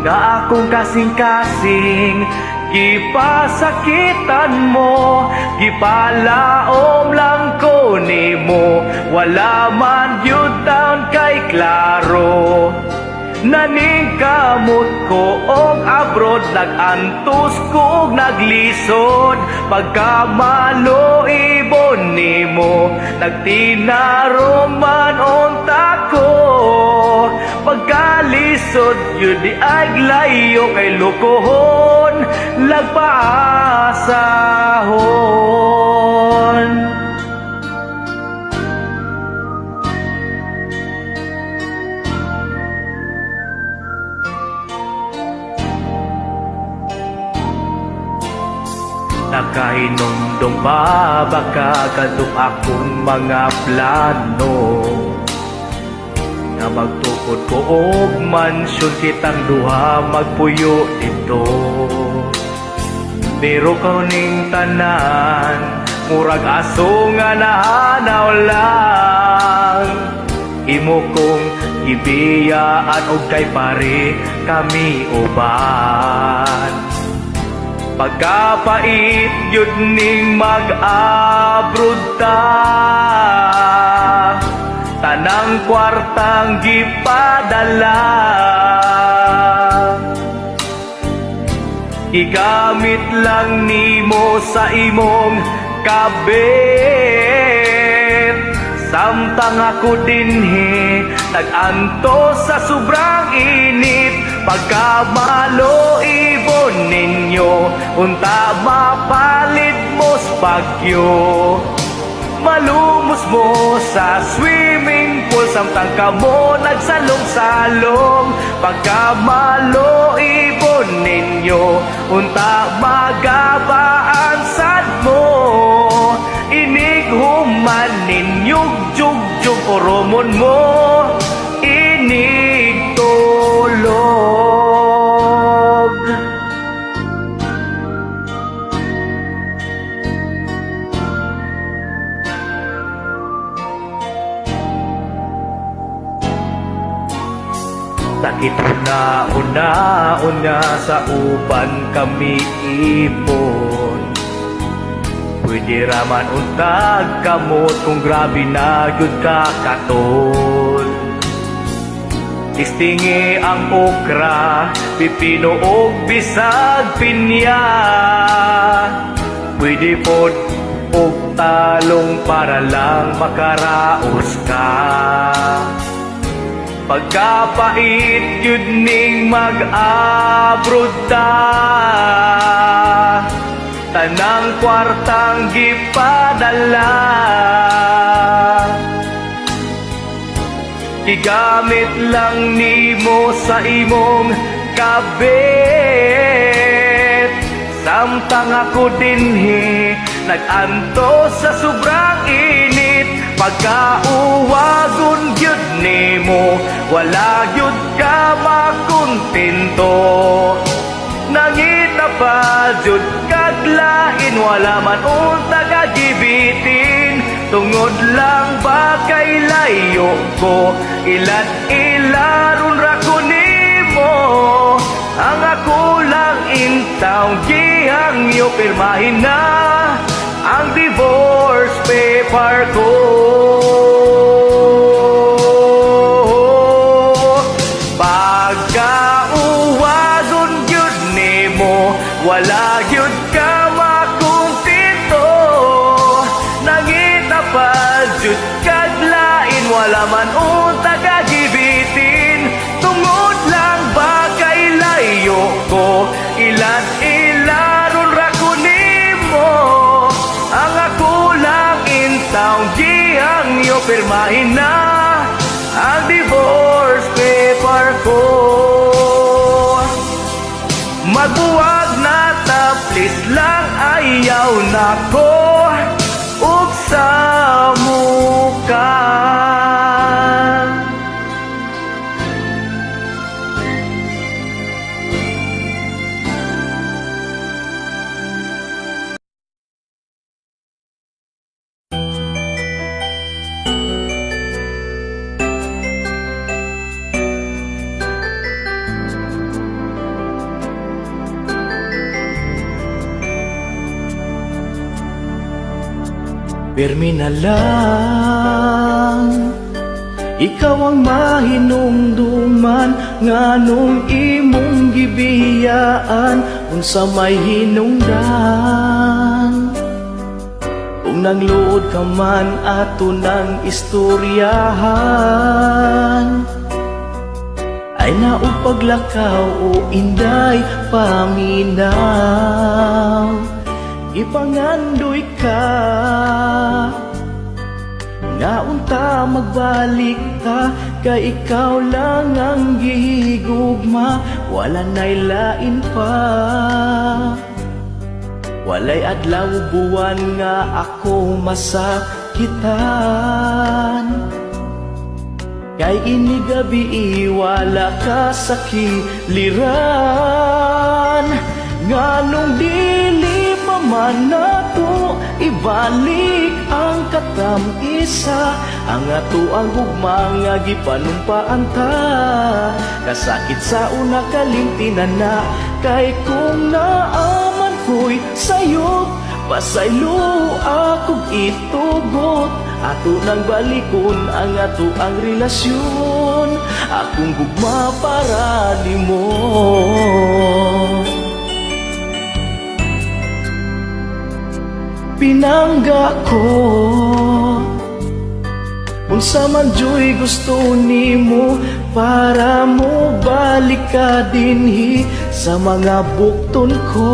nga akong kasing-kasing gipasakitan mo, gipalaom lang ko nimo, wala man yun taon kay klaro. Naningkamot ko og abroad, nagantos ko og naglisod, pagkamalo ibon nimo, nagtinaro man unta ko. Pagkalisod yun di ay layo kay lukohon, lagpaasahon. Nakahinumdum pa baka kadung akong mga plano nga magtukod ko og mansyon kitang duha magpuyo dito. Pero kauning tanan murag aso nga nahanaw lang, imo kong ibiyaan og kay pare kami uban. Pagkapait yun ning mag-abroad ta, tanang kwartang gipadala, igamit lang nimo sa imong kabit. Samtang ako dinhi nag-anto sa sobrang init, pagkamalo ibon ninyo unta mapalit mo sa bagyo. Malumos mo sa swimming pool samtang kamo nagsalong-salong, pagkamalo ibon ninyo unta magabaan sad mo. Inighuman ninyong jug-jug oromon mo, inig tulog. Sakit una sa uban kami ipon, pwede raman untag kamot kung grabe na yun ka katol. Istingi ang okra, pipino og bisag pinya, pwede pod og talong para lang makaraos ka. Pagkapait yun ning mag-abroad ta, tanang kwartang gipadala, igamit lang nimo sa imong kabit. Samtang ako dinhi nag-anto sa sobrang init, pagkauwagon gyud nimo wala gyud ka makontento. Nangita pa jud kaglain, wala man unta kagibitin, tungod lang ba kay layo ko, ilan ilaron ra ko nimo. Ang ako lang intaw gihangyo, pirmahin na ang divorce paper ko. Pagkauwagon gyud nimo wala gyud ka makontento. Nangita pa jud kaglain, wala man unta kagibitin, tungod lang ba kay layo ko, ilan ilaron ra ko nimo. Ang ako lang intaw gihangyo, pirmahin na ang divorce paper ko. Magbuwag na ta, please lang, ayaw na ko ug sa muka. Pirmi na lang, ikaw ang mahinumduman, nganong imong gibiyaan unsa may hinungdan. Kung nangluod ka man ato ng istoryahan, ay naupaglakaw o inday paminaw. Ipangandoy ka nga unta magbalik ka, kay ikaw lang ang gihigugma, wala na'y lain pa. Walay adlaw buwan nga ako masakitan, kay ini gabi wala ka sa kiliran. Nganong dili pa man nato ibalik ang katam-isa, ang ato ang gugma nga gipanumpaan ta. Kasakit sa una kalimtinan na, kay kung naaman ko'y sayop, pasaylo akong itugot. Ato nang balikon ang ato ang relasyon, akong gugma para nimo. Pinangga ko unsa man joy gusto nimo, para mo balik ka dinhi sa mga bukton ko.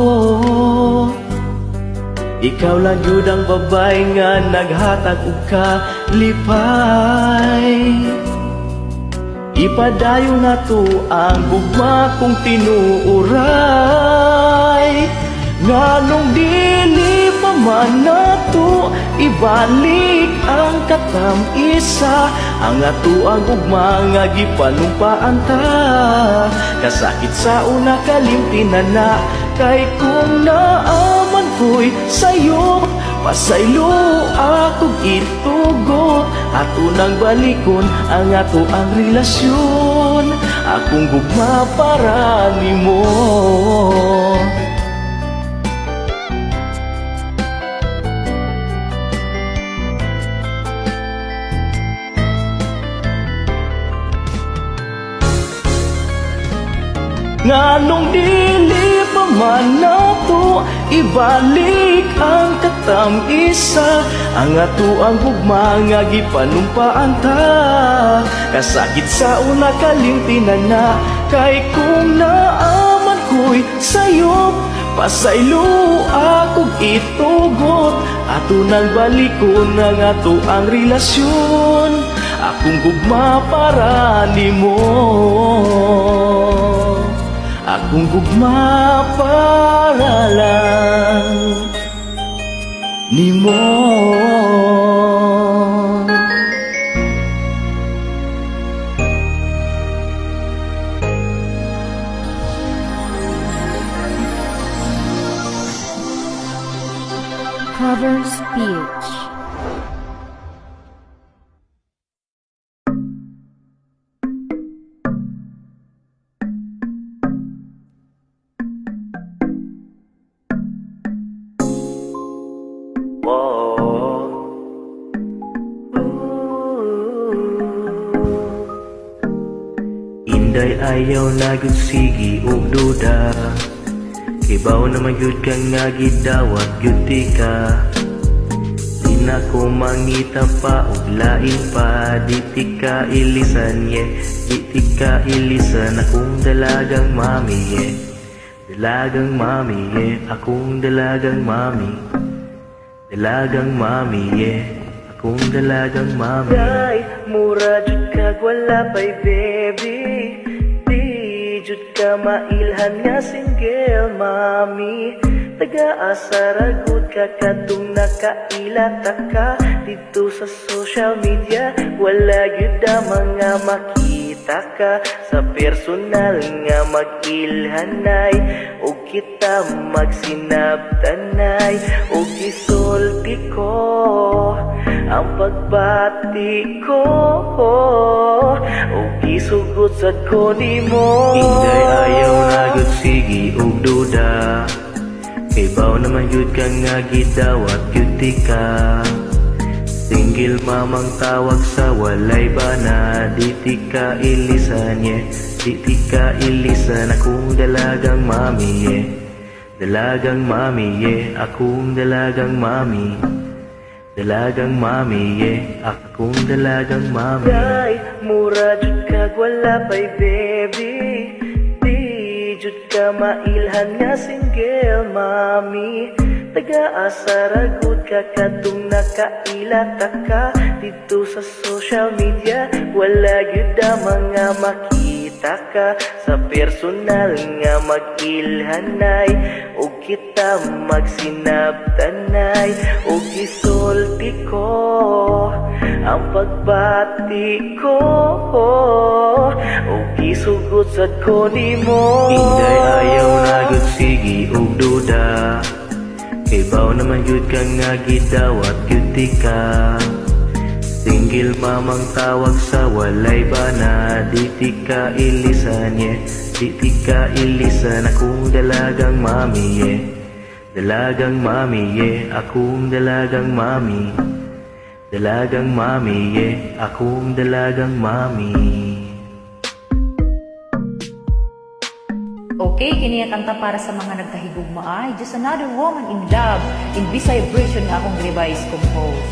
Ikaw lang yun ang babay nga naghatag og kalipay. Ipadayon na to ang gugma kong tinuuray. Nganong dili pa man nato ibalik ang katam-isa, ang ato ang gugma nga gipanumpaan ta. Kasakit sa una kalimtinan na, kay kung naaman ko'y sayo, pasaylo akong itugot. Ato nang balikon ang ato ang relasyon, akong gugma para nimo. Nganong dili pa man nato ibalik ang katam-isa, ang ato ang gugma nga gipanumpaan ta. Kasakit sa una kalimtinan na, kay kung naaman ko'y sayop, pasaylo akong itugot. Ato nang balikon ang ato ang relasyon, akong gugma para nimo. Akong gugma para lang nimo. Cover speech. Inday ayaw na gud sige og duda, kibaw naman yun ka nga gidawat yun di ka. Di na ko mangita pa og lain pa, di ti ka ilisan di ti ka ilisan. Akong dalagang mami dalagang mami akong dalagang mami, dalagang mami akong dalagang mami. Day, mura jud kag wala pa'y baby, jud ka mailhan nga single mami. Taga-asaragod ka kadung nakailata ka dito sa social media, wala gyud mga makita ka sa personal nga mag-ilhanay, o kita magsinabtanay, o gisulti ko ang pagbati ko, o gisugot sa ko nimo. Inday ayaw na gud sige og duda, kibaw naman yun ka nga gidawat yun di ka. Single mamang tawag sa walay bana. Di ti ka ilisan, yeah. Di ti ka ilisan. Akong dalagang mami, yeah. Dalagang mami, yeah. Akong dalagang mami. Dalagang mami, yeah. Akong dalagang mami. Day, mura jud kag wala pa'y baby. Di jud ka mailhan nga single mami. Taga-asa ragod ka katong nakailata ka. Dito sa social media wala gyud ang mga makita ka. Sa personal nga mag-ilhanay o kita magsinabtanay. O gisulti ko ang pagbati ko. O gisugot sa ko nimo. Inday ayaw na gud sige og duda. Kay baw naman yun ka nga gidawat cutie ka. Single mamang tawag sa walay bana. Di ti ka ilisan, yeah. Di ti ka ilisan. Akong dalagang mami, yeah. Dalagang mami, yeah. Akong dalagang mami. Dalagang mami, yeah. Akong dalagang mami. Okay, kini ang kanta para sa mga nagkahigugma ay Just Another Woman in Love in Bisaya version nga akong revise compose.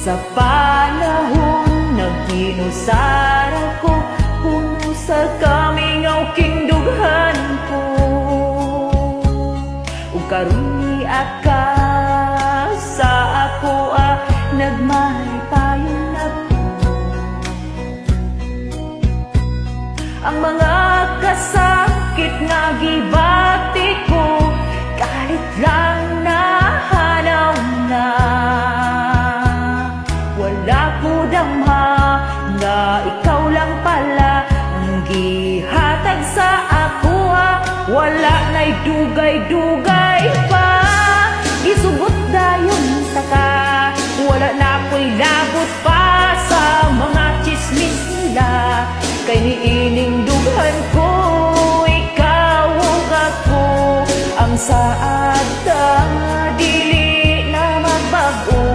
Sa panahon nagkinusar ako, puno sa kaming awking dughan ko. Ug karon ni aka sa ako nagmay payon ako. Ang mga kasakit nga gibati ko, kahit lang nahanaw na. Wala ko damha nga ikaw lang pala ang gihatag sa ako. Wala na'y dugay-dugay pa. Isugot dayon taka. Wala na ko'y labot pa sa mga chismis nila. Kay niining dughan ko, ikaw ug ako. Ang saad dili na magbago.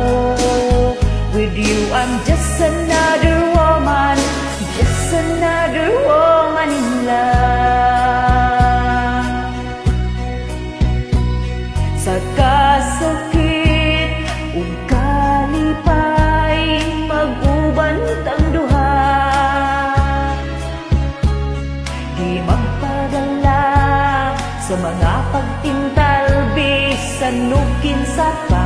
With you I'm just another woman, just another woman in love. Sa kasakit ug kalipay mag-uban tang duha. Di magpadala sa mga pagtintal bisan ug kinsa pa.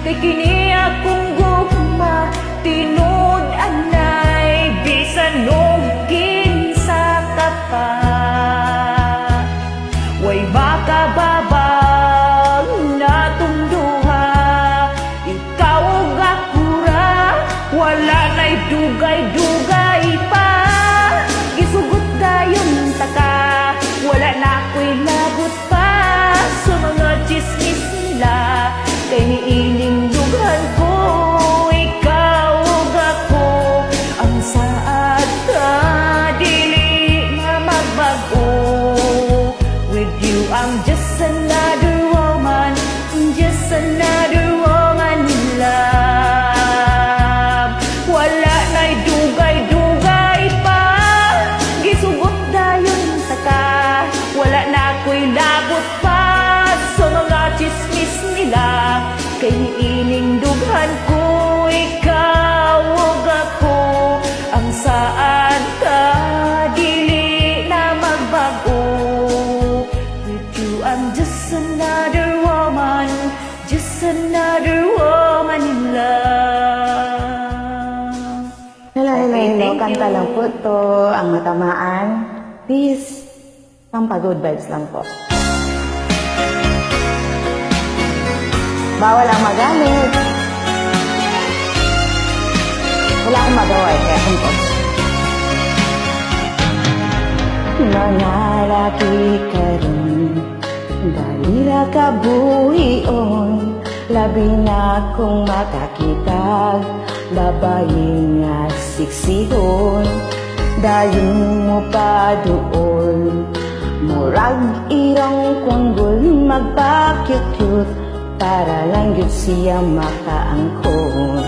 Kay kini akong gugma tinud anay bisan og kinsa ka pa. Way makababang natong duha, ikaw ug ako ra. Wala na'y dugay-dugay pa. Gisugot dayon taka. Wala na ko'y labot pa sa mga chismis nila. Kay niining dughan ko, ikaw ug ako. Ang saad dili na magbago. With you I'm just another woman, just another woman in love. Wala na'y dugay-dugay pa. Gisugot dayon taka. Wala na ko'y labot pa sa mga chismis nila. Kay niining dughan ko, ikaw ug ako. Ang saad dili na magbago. With you I'm just another woman, just another woman in love. Hello, kanta lang po to. Ang matamaan, please, pampagod vibes lang po. Bawal ang magamit. Wala akong magawa kaya compose. Nanalaki ka rin, dalira ka buhion. Labi na kung makakitag, babae nga siksihon. Dayon mo pa doon, murag irong kwanggol magpa-cute-cute. para lang yun siya makaangkon.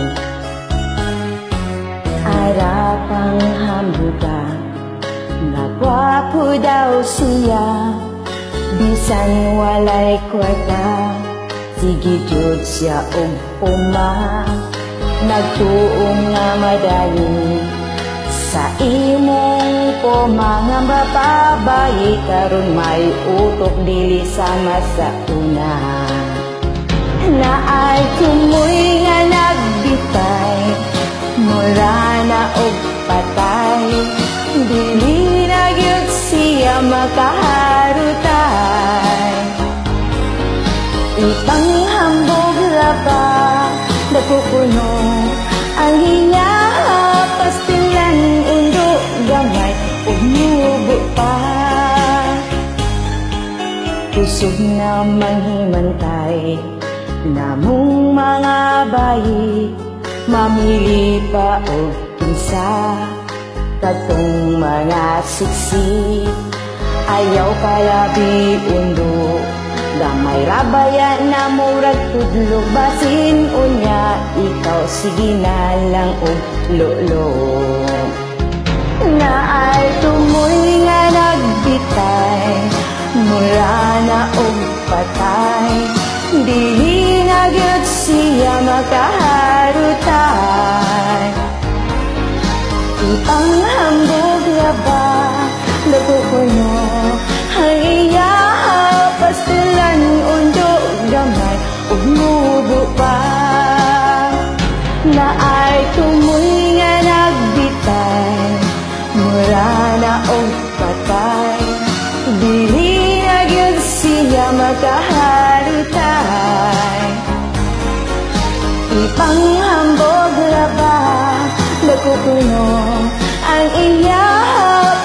Arapang hambuga, nagwapo daw siya, bisan walay kwarta, sige jud siya uma. Nagtuong nga madayon sa imong ko mga bababae, karon may utok dili sama sa una. Naay kumoy nga nagbitay, mura na og patay, dili na gyud siya makaharutay. Ipanghambog ra ba napupuno ang hiya, pastilan undo gamay ug mubo pa. Kusog na manghimantay namong mga bayi, mamili pa og kinsa katong mga siksi. Ayaw palabi undo gamay rabaya na murag tudlo, basin unya ikaw sige na lang og lolo. Naay tumoy nga nagbitay, mura na og patay, dili na gyud siya makaharutay. Ipanghambog ra ba napupuno hayya, pastilan undo gamay ug mubo pa. Naay tumoy nga nagbitay, mura na og patay, dili na gyud siya makaharutay. Ipanghambog ra ba nakukuno ang iya,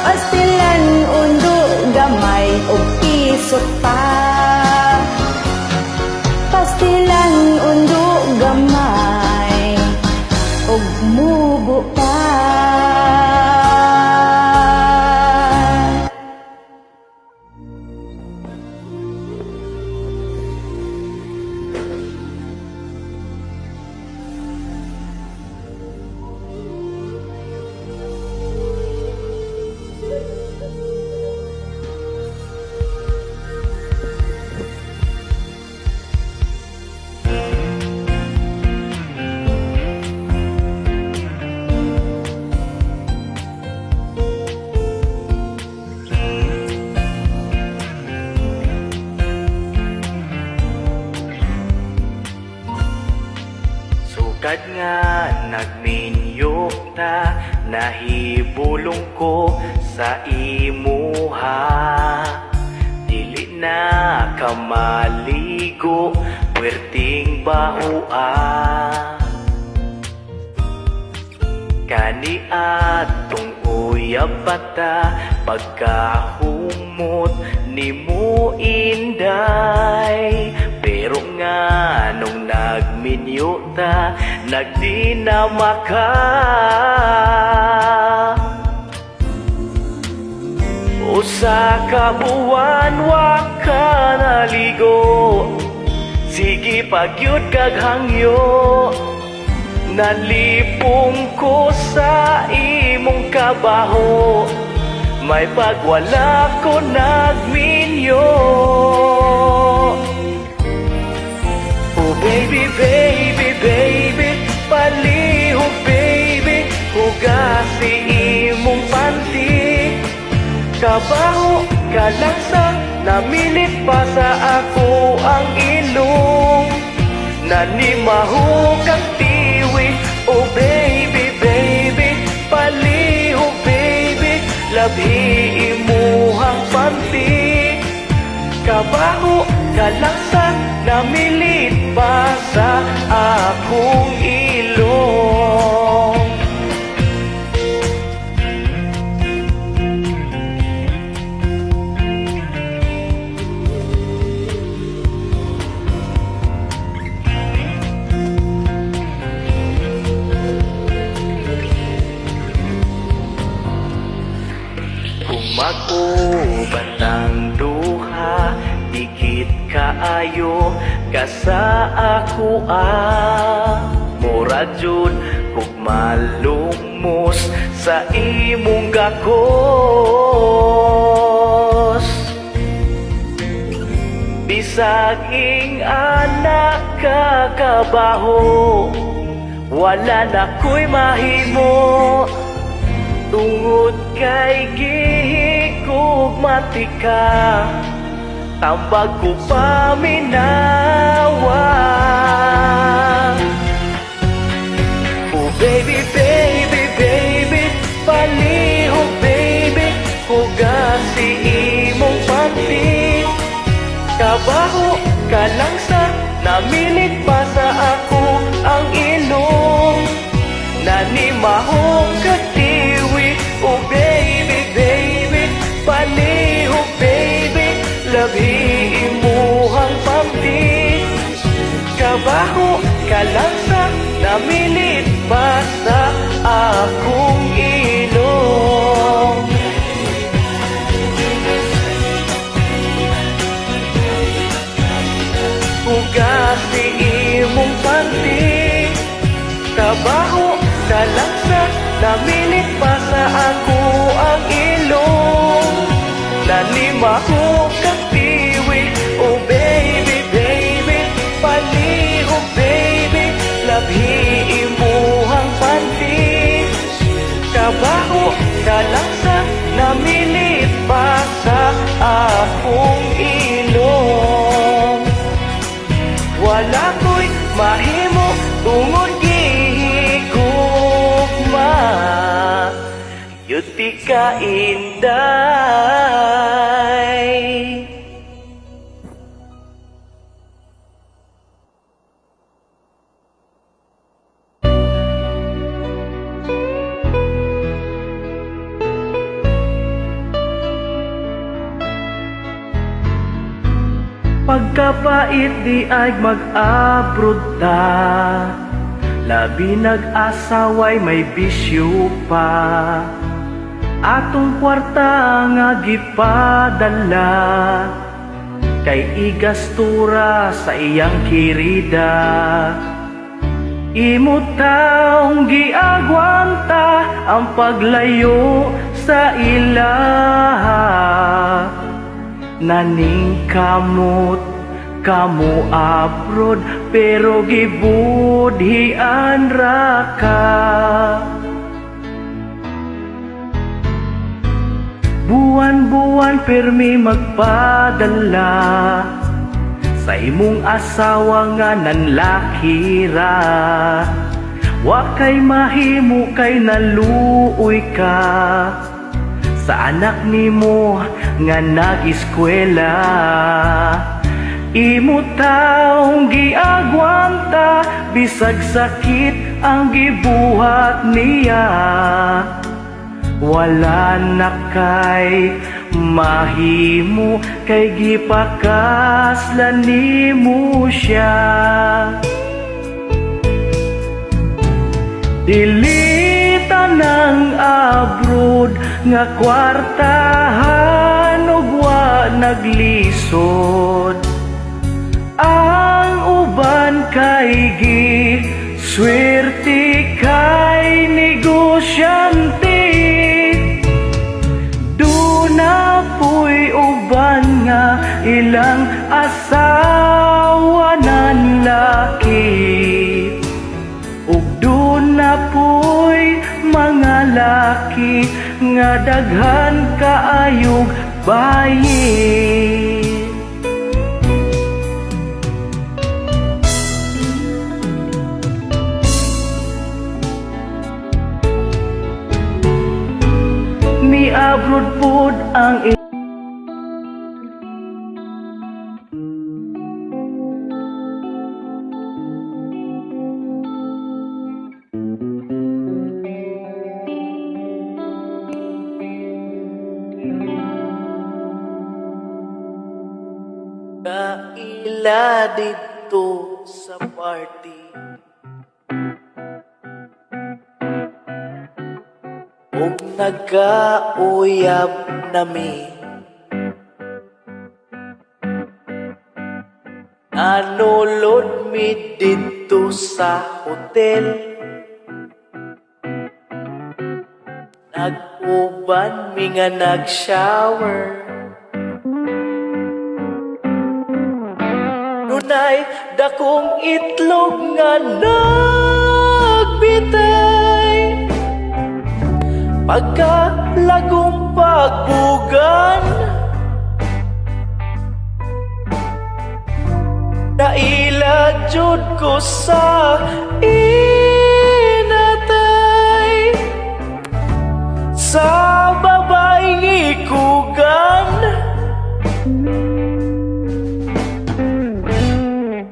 pastilan undo gamay og pisot pa. Pastilan undo gamay og mubo pa. Sugad nga nagminyo ta, nahibulong ko sa imuha. Dili na ka maligo, puwerting bahua. Kani atong uyab bata, pagkahumot ni mo inday. Pero nga nung nagminyo ta, nagdinama ka. Usa ka buwan wa ka naligo, sige pagyud kag hangyo. Nalipong ko sa imong kabaho, may pagwala ko nagminyo. Oh baby, baby, baby, palihog baby, hugasi imong panty. Kabaho kalangsa, namilit pa sa ako ang ilong. Nanimahu kang tiwi, oh baby, baby, palihog baby, labhi imuhang panty. Kabaho kalangsa, namilit pa sa akong ilong. Mag-uban ang duha, dikit kaayo ka sa ako murag jud kog malumos sa imong gakos. Bisag ing anak kakabaho, wala na ko'y mahimo tungod kay gihigugmati ka, tambag ko paminawa. Oh baby, baby, baby, palihog baby, hugasi imong panty. Kabaho ka lang sa namilit pa sa ako ang ilong, nanimahog katiwi. Oh baby, baby, palihog baby, labi imuhang pamdi. Kabaho ka lang sa namilit pa sa akong ilong. Hugasi imong panty, kabaho ka lang sa namilit pa sa ako ang ilong, nanimahog katiwi. Oh baby, baby, palihog baby, labi imuhang panty. Kabaho ka lang sa namilit pa sa akong ilong, wala ko'y mahimo tungod gihigugma, yuti ka inday. Pagkapait di ay mag-abroad ta, labi nag-asaway may bisyo pa. Atong kwarta nga gipadala, kay igastura sa iyang kirida. Imo taong giagwanta ang paglayo sa ilaha, naning kamot kamu abroad pero gibudhian ra ka. Buwan-buwan permi magpadala sa imong asawa nga nanlaki ra. Wa kay mahimo kay naluoy ka sa anak nimo nga nag-eskwela. Imo taong giagwanta bisag sakit ang gibuhat niya, wala na kay mahimo kay gipakaslan nimo siya. Dilita ng abroad nga kwartahan ug wa naglisod, ang uban kay giswerte kay negosyante. Duna po'y uban nga ilang asawa nan laki, ug duna po'y mga laki nga daghan kaayog bayi. Ni abroad pod ang kaila dito sa party. Ug nagkauyab nami, Anulod mi dito sa hotel. Nag-uban mi nga nag-shower. Nunay dakong itlog nga nagbitay. Pagkalagong pagbugan, nailad jud ko sa inatay. Sa babaeng ikugan,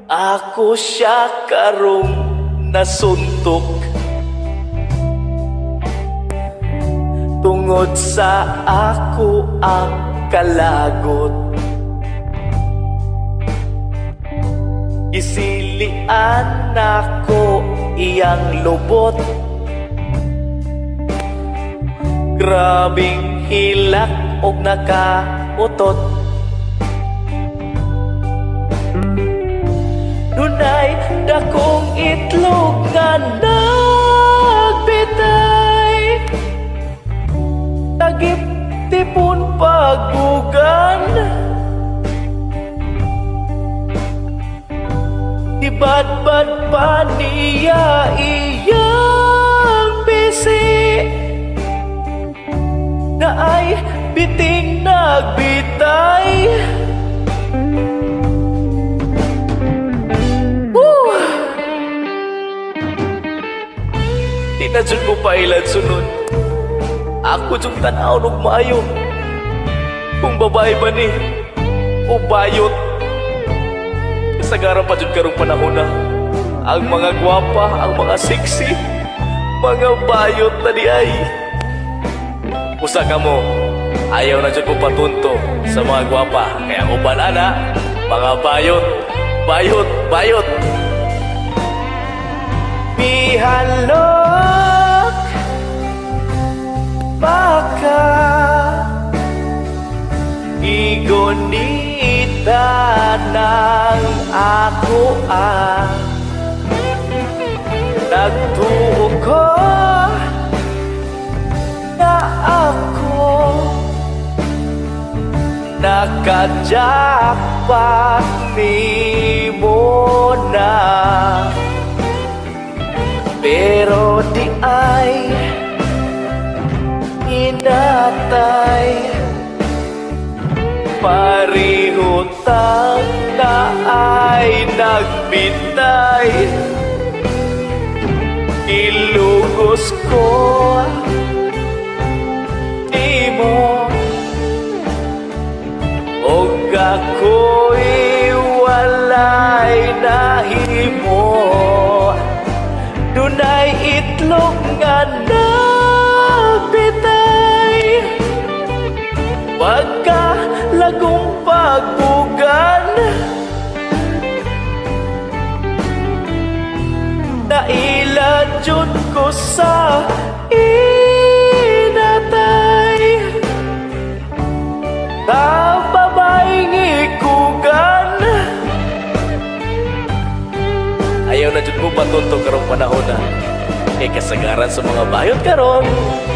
ako siya karong nasuntok. Tungod sa ako ang kalagot. Isilian ako iyang lubot. Grabing hilak og nakautot. Dunay dakong itlog nga nagbitay. Tagip tipon pagbugan. Ibadbad pa niya iyang bisi. Na ay biting nagbitay. Di na dyan ko pailan sunod. Ako dyan tanaw ng maayo. Kung babae ba ni o bayot. Kasagaran pa dyan karong panahon na. Ang mga gwapa, ang mga sexy, mga bayot na di ay. Usa ka mo, ayaw na dyan ko patunto sa mga gwapa. Kaya uban ana, mga bayot, bayot, bayot. Mihalok baka igonita ng ako nagtuo ko na ako nakajakpat ni mo na. Pero di ay inatay. Parihutang na ay nagbitay. Ilugos ko di mo og ako'y walay nahimo. Dunay itlog nga nagbitay. Pagkalagong pagbugan, nailad jud ko sa inatay. Sa babaeng ikugan, ayaw na dyan mo patunto karong panahon na. Kay kasagaran sa mga bayot karon,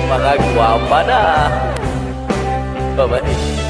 mga gwapa na. Bye-bye.